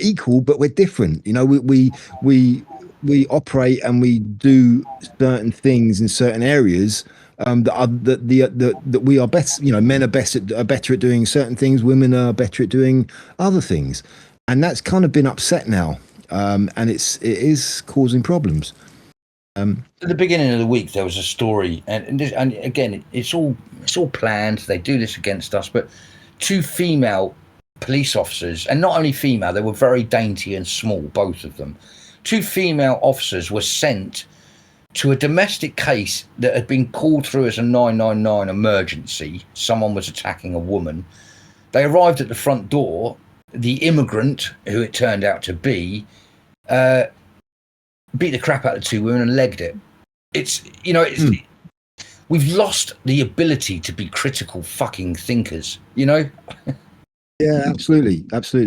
equal but we're different. We operate and we do certain things in certain areas, that we are best. Men are better at doing certain things, women are better at doing other things, and that's kind of been upset now. and it is causing problems. At the beginning of the week, there was a story, and again, it's all planned. They do this against us, but 2 female police officers, and not only female, they were very dainty and small, both of them. 2 female officers were sent to a domestic case that had been called through as a 999 emergency. Someone was attacking a woman. They arrived at the front door. The immigrant, who it turned out to be, beat the crap out of 2 women and legged it. We've lost the ability to be critical fucking thinkers, Yeah, absolutely.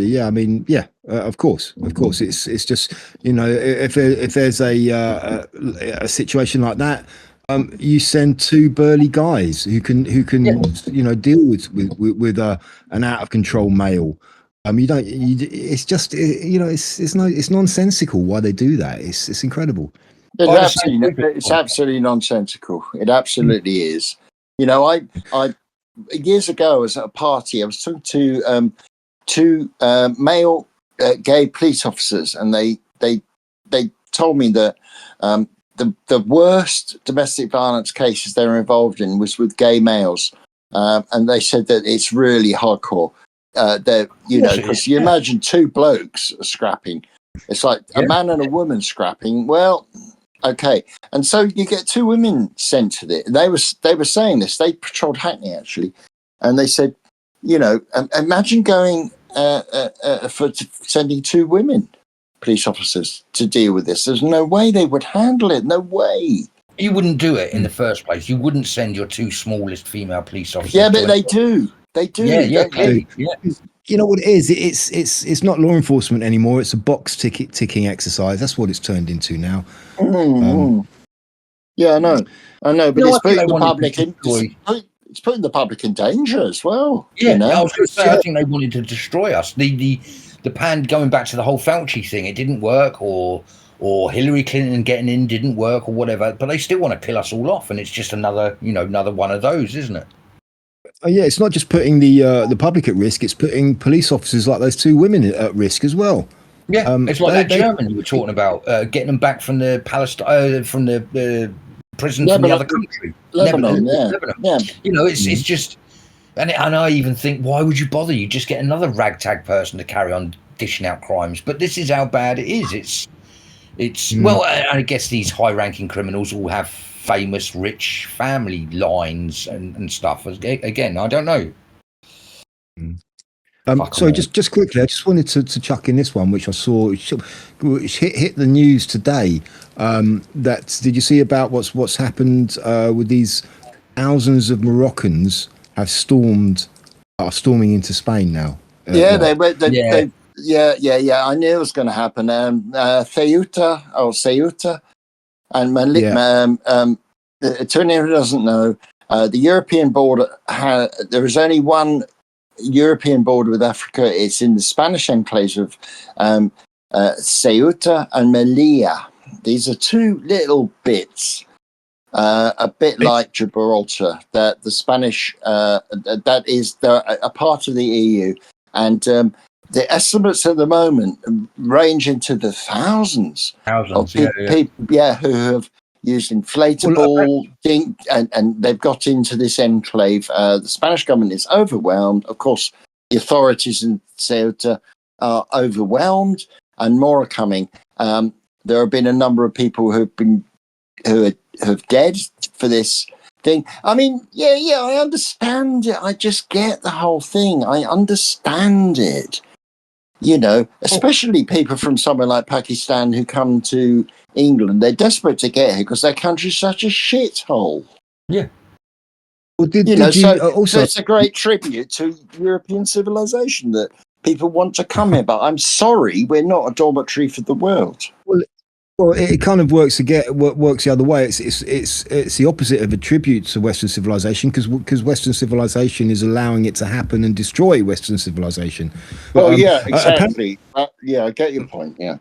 Yeah, I mean, yeah, of course. It's just, if there's a situation like that, you send 2 burly guys who can deal with an out of control male. It's nonsensical why they do that. It's incredible. It's absolutely nonsensical. It absolutely is. I years ago, I was at a party. I was talking to 2 male gay police officers, and they told me that the worst domestic violence cases they were involved in was with gay males, and they said that it's really hardcore. Because you imagine 2 blokes scrapping. It's like a man and a woman scrapping. Well, okay, and so you get 2 women sent to it. They were saying this. They patrolled Hackney actually, and they said, imagine going for sending 2 women police officers to deal with this. There's no way they would handle it. No way. You wouldn't do it in the first place. You wouldn't send your 2 smallest female police officers. Yeah, but they do. They do. Yeah. You know what it is? It's not law enforcement anymore. It's a box ticking exercise. That's what it's turned into now. Yeah, I know. But it's putting the public in. It's putting the public in danger as well. Yeah, I was going to say. I think they wanted to destroy us. The going back to the whole Fauci thing, it didn't work, or Hillary Clinton getting in didn't work, or whatever. But they still want to kill us all off, and it's just another one of those, isn't it? Oh, yeah, it's not just putting the public at risk; it's putting police officers like those 2 women at risk as well. Yeah, it's like that German you were talking about, getting them back from the Palestine, from the prison from the other country, Lebanon. Yeah. It's just, and I even think, why would you bother? You just get another ragtag person to carry on dishing out crimes. But this is how bad it is. Well, I guess these high-ranking criminals all have famous rich family lines and stuff. Again, I don't know. Sorry, just quickly, I just wanted to chuck in this one, which I saw, which hit the news today. Did you see about what's happened with these thousands of Moroccans are storming into Spain now? Yeah, they went. Yeah. I knew it was going to happen. Ceuta, and to anyone who doesn't know, the European border. There is only one European border with Africa. It's in the Spanish enclaves of Ceuta and Melilla. These are 2 little bits, a bit like Gibraltar. That the Spanish that is a part of the EU, and the estimates at the moment range into the thousands of people, who have used inflatable and they've got into this enclave. The Spanish government is overwhelmed. Of course, the authorities in Ceuta are overwhelmed, and more are coming. There have been a number of people who have dead for this thing. I mean, I understand it. I just get the whole thing. I understand it. Especially people from somewhere like Pakistan who come to England. They're desperate to get here because their country's such a shithole. Yeah. Well, so it's a great tribute to European civilization that people want to come here. But I'm sorry, we're not a dormitory for the world. Well, it kind of works the other way. It's the opposite of a tribute to Western civilization, because Western civilization is allowing it to happen and destroy Western civilization. Exactly. I get your point. Yeah.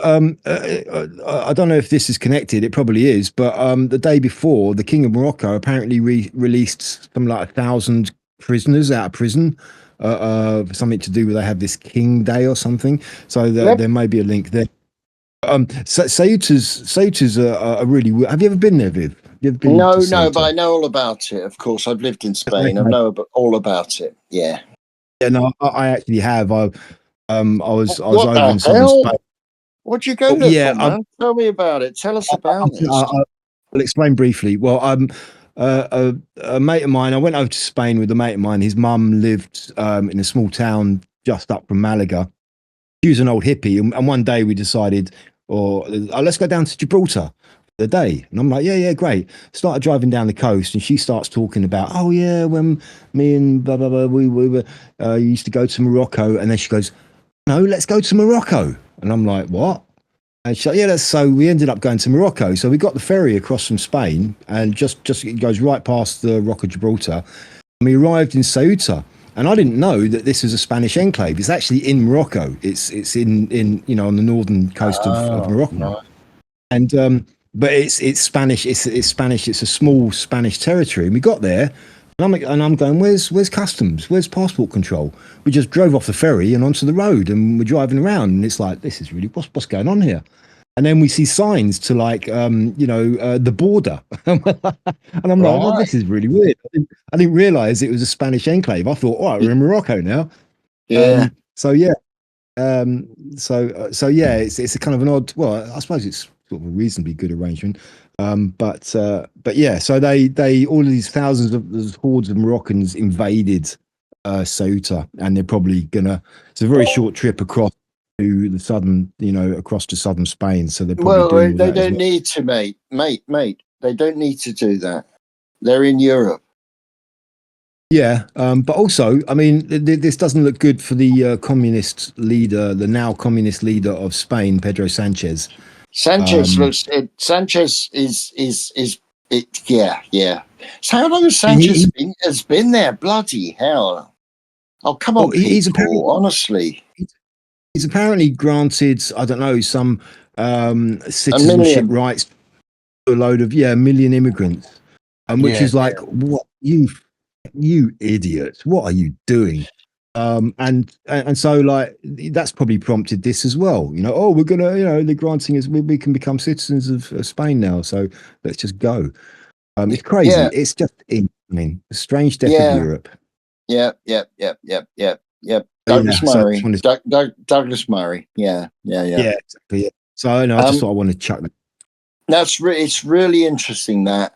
I don't know if this is connected. It probably is. But the day before, the King of Morocco apparently released something like 1,000 prisoners out of prison. something to do with they have this King Day or something. So there may be a link there. Ceuta's a really. Have you ever been there, Viv? You ever been to Ceuta? No, but I know all about it. Of course, I've lived in Spain. I know all about it. Yeah. Yeah, no, I actually have. I was What over the in southern hell? Spain. What'd you go there for, man? Tell me about it. Tell us about this. I'll explain briefly. Well, a mate of mine. I went over to Spain with a mate of mine. His mum lived in a small town just up from Malaga. She was an old hippie, and one day we decided, let's go down to Gibraltar for the day. And I'm like, yeah, great. Started driving down the coast, and she starts talking about, oh yeah, when me and blah blah blah, we were used to go to Morocco, and then she goes, no, let's go to Morocco. And I'm like, what? And she's like, yeah, so we ended up going to Morocco. So we got the ferry across from Spain, and just it goes right past the Rock of Gibraltar. And we arrived in Ceuta. And I didn't know that this was a Spanish enclave. It's actually in Morocco. It's in on the northern coast of Morocco. No. And but it's Spanish. It's Spanish. It's a small Spanish territory. And we got there, and I'm going, where's customs? Where's passport control? We just drove off the ferry and onto the road, and we're driving around, and it's like, this is really what's going on here. And then we see signs to the border. And I'm like, well, this is really weird. I didn't realize it was a Spanish enclave. I thought, all right, we're in Morocco now. Yeah. So yeah. So yeah, it's a kind of an odd, well, I suppose it's sort of a reasonably good arrangement. But yeah, so they all of these thousands of hordes of Moroccans invaded Ceuta, and they're probably it's a very short trip across to the southern, across to southern Spain. So they're probably they don't need to, mate. They don't need to do that. They're in Europe. Yeah, but also, I mean, this doesn't look good for the communist leader, the now communist leader of Spain, Pedro Sanchez. Sanchez is yeah. So how long has Sanchez been there? Bloody hell! Oh, come on, people, honestly. He's apparently granted, I don't know, some citizenship rights to a load of a million immigrants, which is like, what you idiot, what are you doing? And so like that's probably prompted this as well. We're gonna, they're granting us, we can become citizens of Spain now, so let's just go. It's crazy. Yeah. It's just a strange death of Europe. Yep. Douglas Murray. Douglas Murray. Yeah. Exactly. Yeah. So I just thought I wanted to chuck that. It's really interesting that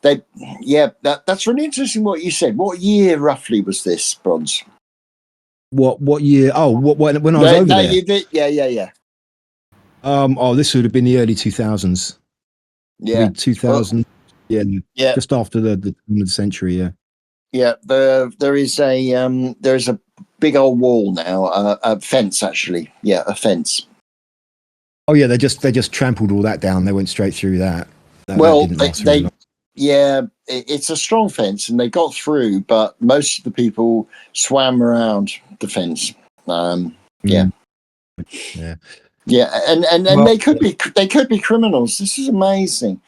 that's really interesting what you said. What year roughly was this, Bronze? What year? Oh, when I was over there. Yeah. This would have been the early 2000s. Yeah, 2000. Yeah. Just after the turn of the century. Yeah. Yeah, there is a big old wall now, a fence actually. Yeah, a fence. Oh yeah, they just trampled all that down. They went straight through that. It's a strong fence, and they got through, but most of the people swam around the fence. Yeah, and they could be criminals. This is amazing.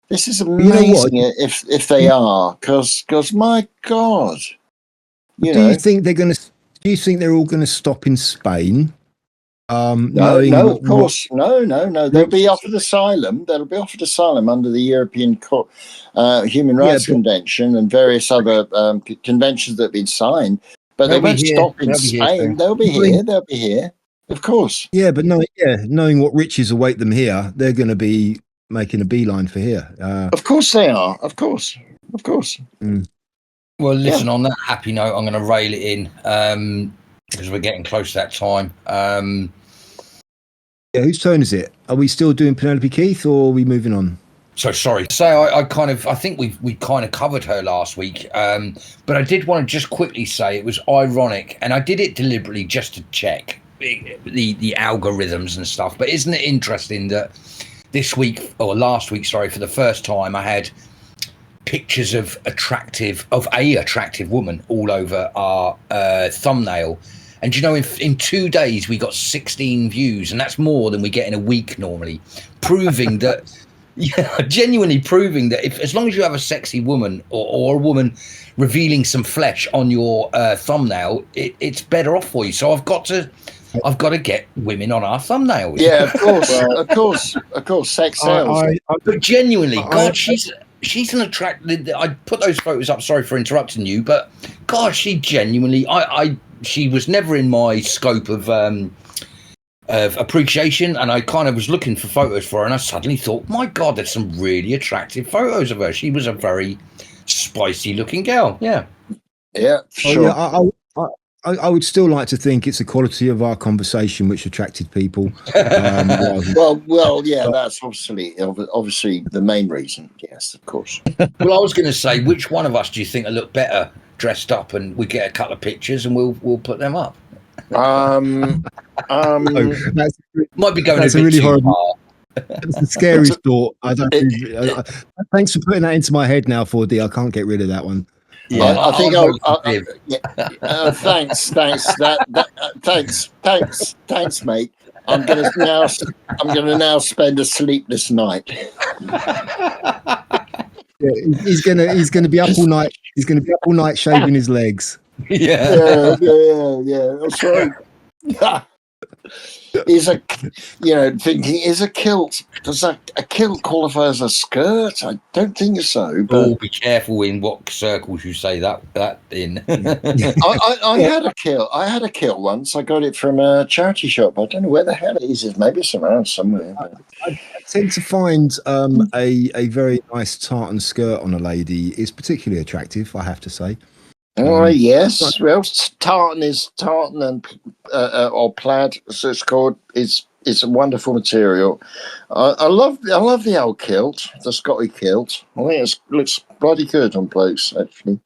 This is amazing if they are, because my God, do you think they're going to? Do you think they're all going to stop in Spain? No, of course, no. They'll be offered asylum. They'll be offered asylum under the European Human Rights Convention and various other conventions that have been signed. But they won't stop in Spain. They'll be here. They'll be here, of course. Yeah, but knowing what riches await them here, they're going to be making a beeline for here. Of course they are. Of course. Mm. Well, listen, on that happy note, I'm going to rail it in because we're getting close to that time. Whose turn is it? Are we still doing Penelope Keith, or are we moving on? So sorry. So I think we kind of covered her last week, but I did want to just quickly say it was ironic, and I did it deliberately just to check the algorithms and stuff. But isn't it interesting that last week, for the first time, I had pictures of a attractive woman all over our thumbnail. And in 2 days we got 16 views, and that's more than we get in a week normally, proving that Yeah, genuinely proving that if, as long as you have a sexy woman or a woman revealing some flesh on your thumbnail, it's better off for you. So I've got to get women on our thumbnails. Yeah, of course, Well, of course, sex sells. But genuinely, I God, she's an attractive. I put those photos up. Sorry for interrupting you, but God, she genuinely, she was never in my scope of appreciation, and I kind of was looking for photos for her, and I suddenly thought, my God, there's some really attractive photos of her. She was a very spicy looking girl. Yeah. Yeah, Oh, sure. yeah, I would still like to think it's the quality of our conversation which attracted people. Well, yeah, that's obviously the main reason. Yes, of course. Well, I was going to say, which one of us do you think will look better dressed up, and we get a couple of pictures and we'll put them up. That's Might be going that's a bit really too horrible. far. It's a scary thought. I don't. It- Thanks for putting that into my head now, 4D. I can't get rid of that one. Yeah, I think I'll vote for I Viv. yeah, thanks, thanks, mate. I'm gonna now spend a sleepless night. Yeah, he's gonna be up all night. He's gonna be up all night shaving his legs. Yeah. Yeah. That's right. Is thinking, is a kilt, does a kilt qualify as a skirt? I don't think so, but Oh, be careful in what circles you say that in. I had a kilt. I had a kilt once. I got it from a charity shop. I don't know where the hell it is. It's maybe it's around somewhere. But I tend to find a very nice tartan skirt on a lady is particularly attractive, I have to say. Yes. Well, tartan and or plaid, as it's called, is a wonderful material. I love the old kilt, the Scotty kilt. I think it looks bloody good on blokes, actually.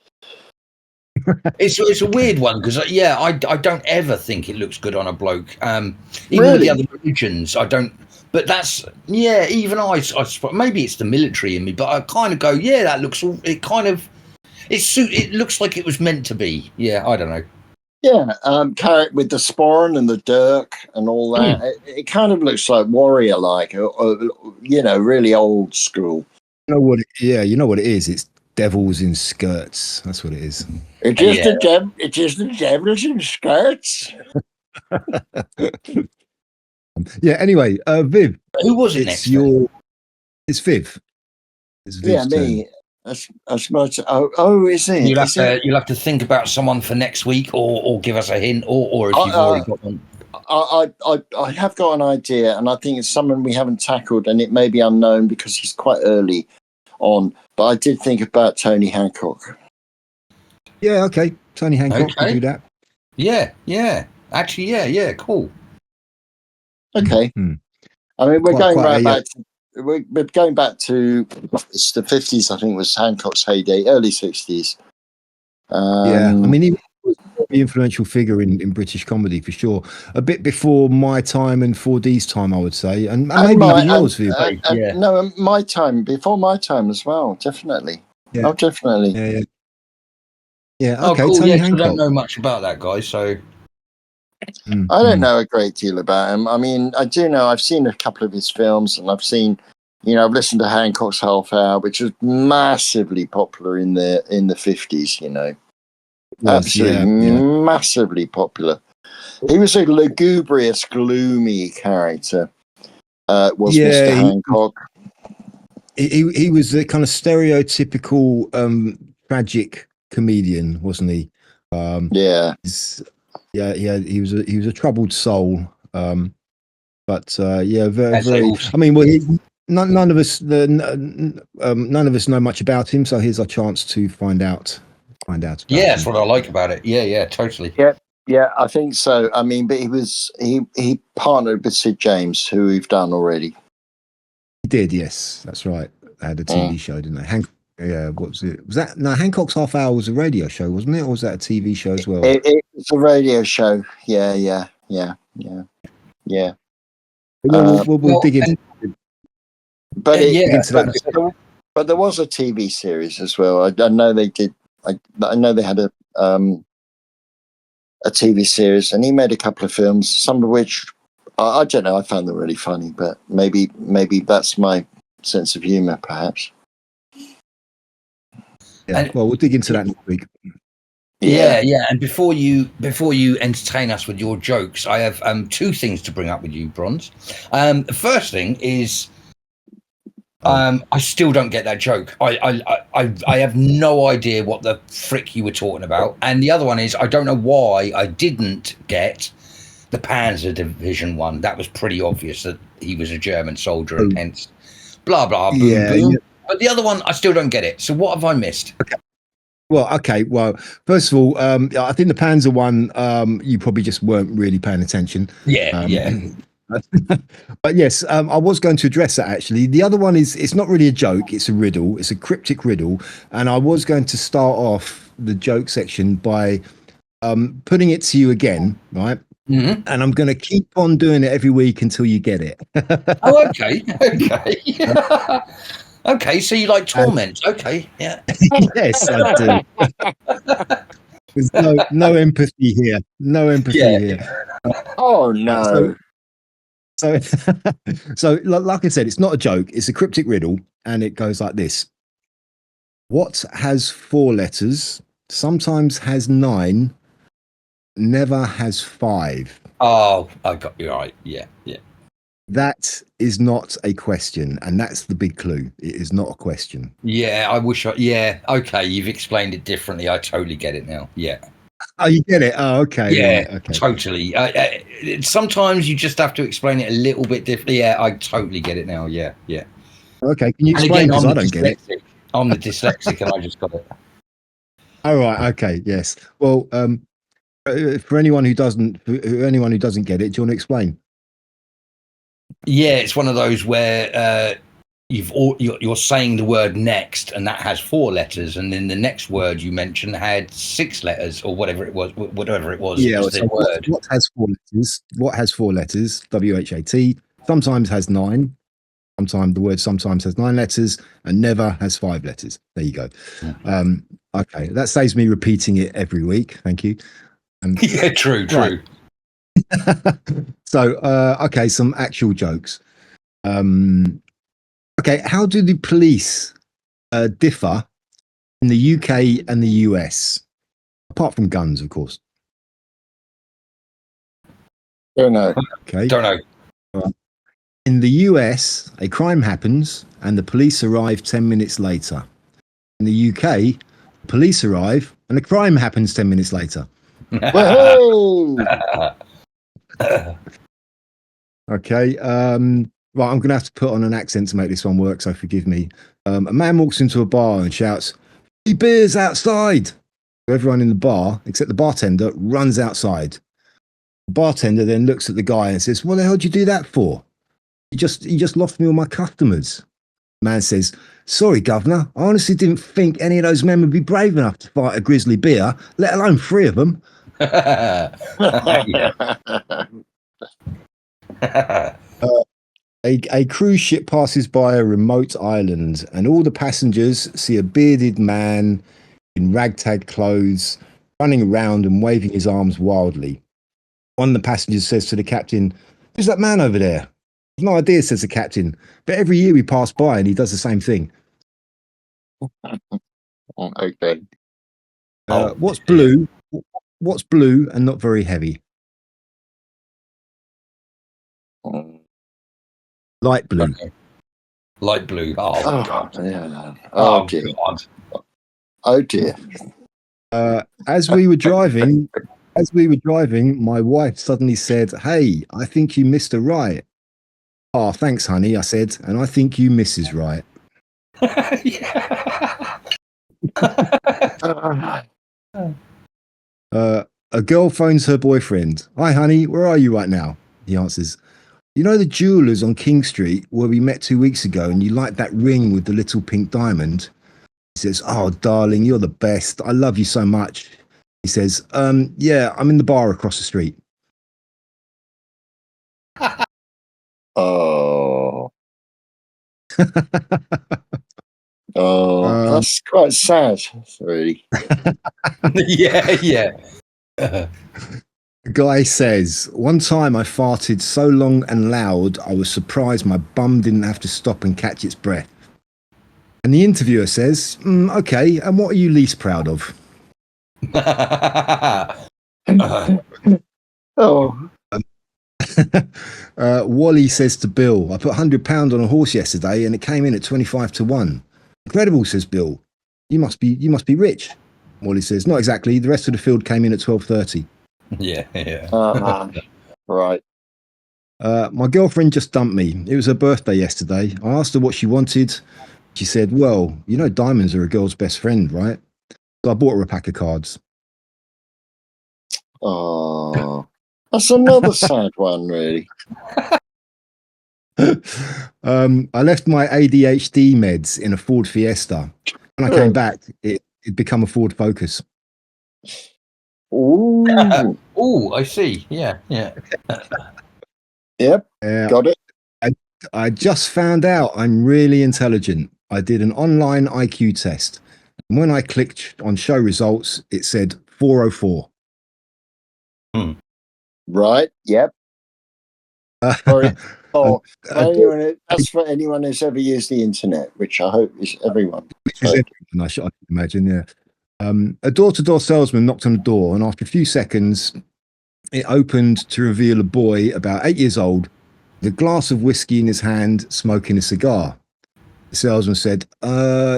It's a weird one because I don't ever think it looks good on a bloke. Even with Really? the other religions, I don't. But that's even I suppose maybe it's the military in me, but I kind of go, yeah, that looks. It kind of it looks like it was meant to be. Yeah, I don't know. Yeah, carrot with the sporran and the dirk and all that. It kind of looks like warrior-like, or really old school. You know what? You know what it is. It's devils in skirts. That's what it is. It's just the devils in skirts. Yeah. Anyway, Viv, Who was it next? It's Viv. It's Viv's Yeah, turn. me. As much. Oh, is it? You'll have to think about someone for next week, or give us a hint, or if you've already got one. I have got an idea, and I think it's someone we haven't tackled, and it may be unknown because he's quite early on. But I did think about Tony Hancock. Yeah. Okay. Tony Hancock can Okay. do that. Yeah. Actually, yeah. Cool. Okay. Hmm. I mean, we're Quite- going quite right a, back. We're going back to it's the 50s. I think was Hancock's heyday, early 60s. Yeah, I mean, he was a very influential figure in British comedy for sure. A bit before my time and 4D's time, I would say, and maybe even yours, Viv. Yeah. No, my time, before my time as well, definitely. Yeah. Oh, definitely. Yeah. Oh, Okay, cool. Tony Yeah, 'cause I Hancock. don't know much about that guy, so I don't know a great deal about him. I mean, I do know I've seen a couple of his films, and I've seen, I've listened to Hancock's Half Hour, which was massively popular in the 50s. Absolutely massively popular. He was a lugubrious, gloomy character. Was Mr. Hancock? He was a kind of stereotypical tragic comedian, wasn't he? Yeah. He was a troubled soul. But very. also, I mean, none of us none of us know much about him, so here's our chance to find out. About that's him. what I like about it. Yeah, totally. Yeah, I think so. I mean, but he partnered with Sid James, who we've done already. He did, yes, that's right. They had a TV show, didn't they? What was it? Was that Hancock's Half Hour was a radio show, wasn't it, or was that a TV show as well? It was a radio show. Yeah. We'll dig into. But that. But there was a TV series as well. I know they did. I know they had a TV series, and he made a couple of films, some of which I don't know. I found them really funny, but maybe that's my sense of humour, perhaps. Yeah, And- well, we'll dig into that next week. Yeah. And before you entertain us with your jokes, I have two things to bring up with you, Bronze. The first thing is I still don't get that joke. I have no idea what the frick you were talking about. And the other one is I don't know why I didn't get the Panzer Division one. That was pretty obvious that he was a German soldier and hence blah blah boom boom. Yeah. But the other one, I still don't get it. So what have I missed? Okay. Well, first of all, I think the Panzer one, you probably just weren't really paying attention. Yeah. But yes, I was going to address that actually. The other one it's not really a joke, it's a riddle, it's a cryptic riddle. And I was going to start off the joke section by putting it to you again, right? Mm-hmm. And I'm going to keep on doing it every week until you get it. Oh, okay. Okay, so you like torment. Okay, yeah. Yes, I do. There's no empathy here. No empathy here. Oh, no. So, like I said, it's not a joke. It's a cryptic riddle, and it goes like this: what has 4 letters, sometimes has 9, never has 5? Oh, I got you right. Yeah. That is not a question, and that's the big clue. It is not a question. Yeah, I wish yeah, okay, you've explained it differently. I totally get it now. Yeah. Oh, you get it? Oh, okay. Yeah, Right, okay. totally. Sometimes you just have to explain it a little bit differently. Yeah, I totally get it now. Yeah. Okay, can you And explain? again, Because I don't get it. I'm the dyslexic and I just got it. All right. Okay. Yes. Well, for anyone who doesn't get it, do you want to explain? Yeah, it's one of those where you're saying the word next, and that has 4 letters, and then the next word you mentioned had 6 letters, or whatever it was. Yeah. It was So the word. what has 4 letters? What has 4 letters? WHAT. Sometimes has 9. Sometimes the word sometimes has 9 letters, and never has 5 letters. There you go. Okay, that saves me repeating it every week. Thank you. Yeah, true. Right. So, okay, some actual jokes. Okay, how do the police differ in the UK and the US? Apart from guns, of course. Don't know. Okay. Don't know. In the US, a crime happens and the police arrive 10 minutes later. In the UK, police arrive and the crime happens 10 minutes later. Whoa! Okay. Right, I'm going to have to put on an accent to make this one work, so forgive me. A man walks into a bar and shouts, "Free beers outside!" Everyone in the bar, except the bartender, runs outside. The bartender then looks at the guy and says, "What the hell did you do that for? You just lost me all my customers." The man says, "Sorry, governor, I honestly didn't think any of those men would be brave enough to fight a grizzly bear, let alone 3 of them." A cruise ship passes by a remote island, and all the passengers see a bearded man in ragtag clothes running around and waving his arms wildly. One of the passengers says to the captain, "Who's that man over there?" "I've no idea," says the captain, "but every year we pass by and he does the same thing." Okay. What's blue? What's blue and not very heavy? Light blue. Okay. Light blue. Oh, God. Yeah. Oh, Dear. God. Oh dear. As we were driving, my wife suddenly said, "Hey, I think you missed a right." "Oh, thanks, honey," I said, "and I think you Mrs. Right." A girl phones her boyfriend. "Hi, honey, where are you right now?" He answers, "You know the jewelers on King Street where we met 2 weeks ago and you liked that ring with the little pink diamond?" He says, "Oh, darling, you're the best. I love you so much." He says, "Yeah, I'm in the bar across the street." Oh. That's quite sad, really. Yeah. The guy says, one time I farted so long and loud, I was surprised my bum didn't have to stop and catch its breath. And the interviewer says, okay, and what are you least proud of? Oh, Wally says to Bill, I put £100 on a horse yesterday and it came in at 25 to 1. Incredible, says Bill. You must be rich. Wally says, not exactly. The rest of the field came in at 12:30. Yeah. Right. My girlfriend just dumped me. It was her birthday yesterday. I asked her what she wanted. She said, well, you know diamonds are a girl's best friend, right? So I bought her a pack of cards. Oh, that's another sad one, really. I left my ADHD meds in a Ford Fiesta. When I came back, it'd become a Ford Focus. Ooh. Oh, I see. Yeah. Yep. Got it. I just found out I'm really intelligent. I did an online IQ test. And when I clicked on show results, it said 404. Right. Yep. Sorry. Oh, that's for anyone who's ever used the internet, which I hope is everyone. So. I should imagine, yeah. A door-to-door salesman knocked on the door, and after a few seconds, it opened to reveal a boy about 8 years old with a glass of whiskey in his hand, smoking a cigar. The salesman said,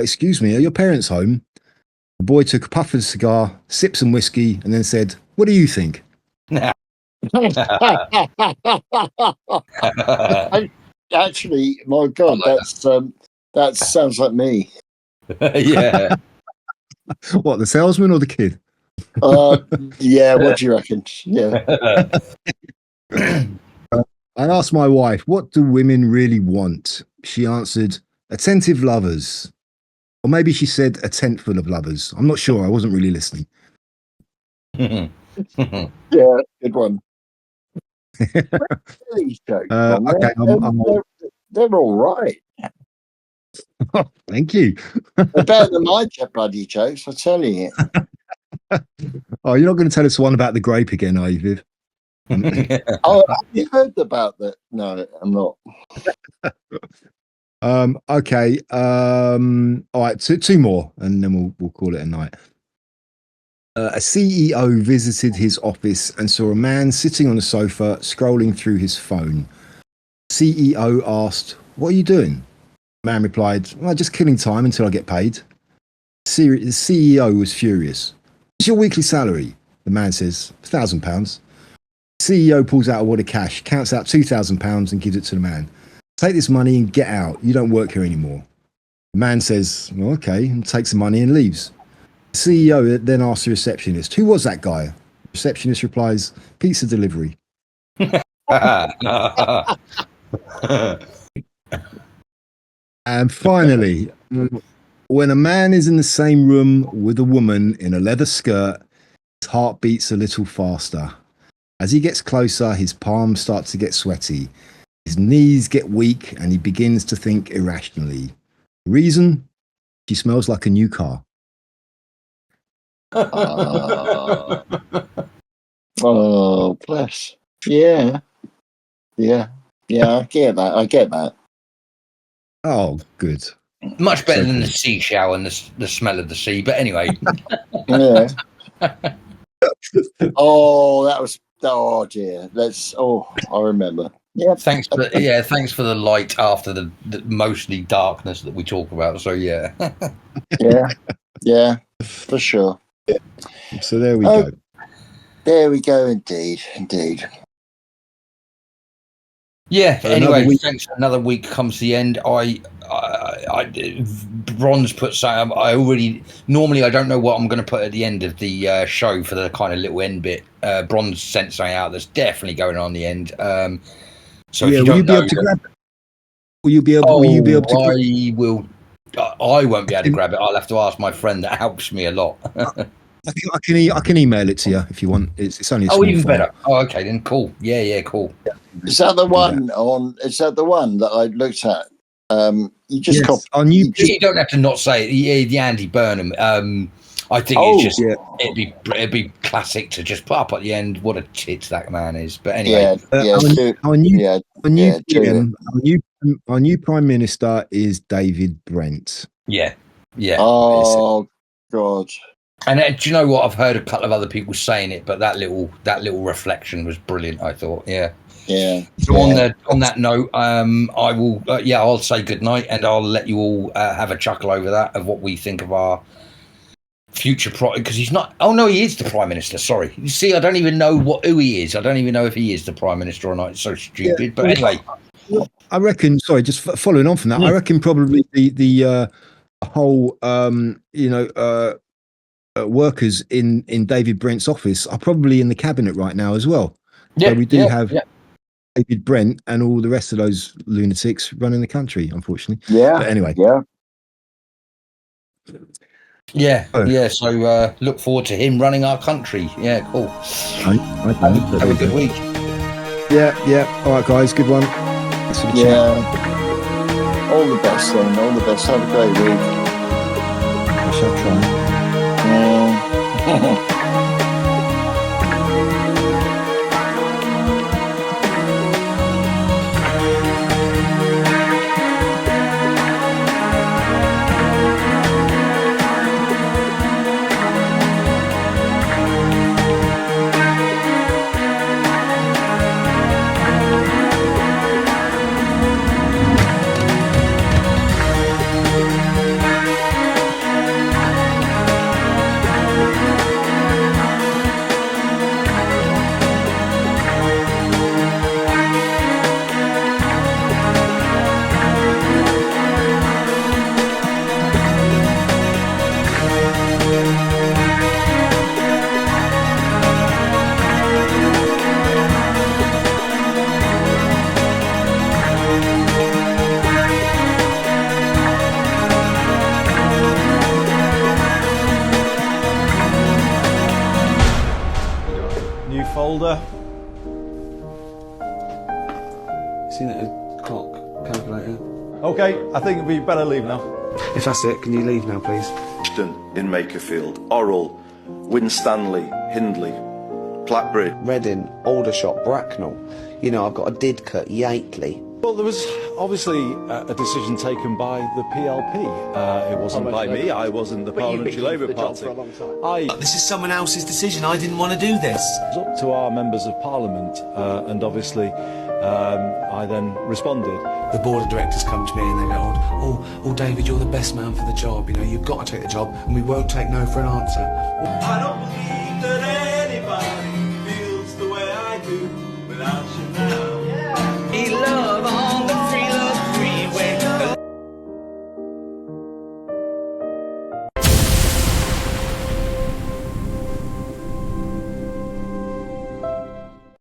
excuse me, are your parents home? The boy took a puff of the cigar, sipped some whiskey, and then said, what do you think? Actually, my God, that sounds like me. Yeah. What, the salesman or the kid? Yeah, what do you reckon? Yeah. I asked my wife, what do women really want? She answered, attentive lovers. Or maybe she said a tent full of lovers. I'm not sure. I wasn't really listening. Yeah, good one. Okay, they're all right. Thank you. They're better than my bloody jokes, I tell you. Oh, you're not going to tell us one about the grape again, are you, Viv? Oh, have you heard about that? No, I'm not. Okay. All right, two more, and then we'll call it a night. A CEO visited his office and saw a man sitting on a sofa scrolling through his phone. The CEO asked, "What are you doing?" The man replied, "Well, just killing time until I get paid." The CEO was furious. "What's your weekly salary?" The man says, £1,000. The CEO pulls out a wad of cash, counts out £2,000 and gives it to the man. "Take this money and get out. You don't work here anymore." The man says, "Well, okay," and takes the money and leaves. The CEO then asks the receptionist, "Who was that guy?" The receptionist replies, "Pizza delivery." And finally, when a man is in the same room with a woman in a leather skirt, his heart beats a little faster. As he gets closer, his palms start to get sweaty. His knees get weak and he begins to think irrationally. The reason? She smells like a new car. Oh, bless. Yeah. I get that. Oh, good. Much better So than cool. the seashell and the smell of the sea. But anyway. Yeah. Oh, that was. Oh dear. I remember. Yeah. Thanks for the light after the mostly darkness that we talk about. So yeah. Yeah, for sure. So there we go. There we go. Indeed. Yeah. So anyway, thanks. Another week comes to the end. Bronze put something. Normally I don't know what I'm going to put at the end of the show for the kind of little end bit. Bronze sent something out that's definitely going on the end. So yeah, if you don't know, will you be able to? I won't be able to grab it. I'll have to ask my friend that helps me a lot. I can email it to you if you want. It's only a small even file. better. Oh, okay, then cool. Yeah, cool. Is that the one Is that the one that I looked at? You just copy. You don't have to not say it. Yeah, the Andy Burnham. I think Oh, it's just yeah. it'd be classic to just put up at the end what a tit that man is. But anyway, Our new do our new Prime Minister is David Brent. yeah. Oh God. And do you know what? I've heard a couple of other people saying it, but that little reflection was brilliant. I thought, yeah. So on that note, I will, I'll say good night, and I'll let you all have a chuckle over that of what we think of our future because he's not. Oh no, he is the Prime Minister. Sorry, you see, I don't even know who he is. I don't even know if he is the Prime Minister or not. It's so stupid. Yeah. But anyway, I reckon. Sorry, just following on from that, I reckon probably the whole workers in David Brent's office are probably in the cabinet right now as well. So we do have David Brent and all the rest of those lunatics running the country, unfortunately. Yeah. But anyway. So look forward to him running our country. Yeah, cool. Have a good week. Yeah. All right, guys. Good one. Thanks for the chat. All the best, then. All the best. Have a great week. I shall try. Folder. Seen it a clock calculator. Okay, I think we better leave now. If that's it, can you leave now, please? In Makerfield, Orrell, Winstanley, Hindley, Blackbridge, Reading, Aldershot, Bracknell. You know, I've got a Didcot, Yateley. Well, there was obviously a decision taken by the PLP. It wasn't by me. I wasn't the Parliamentary Labour Party. This is someone else's decision. I didn't want to do this. It was up to our members of Parliament, and obviously I then responded. The board of directors come to me and they go, oh, David, you're the best man for the job. You know, you've got to take the job, and we won't take no for an answer. I don't believe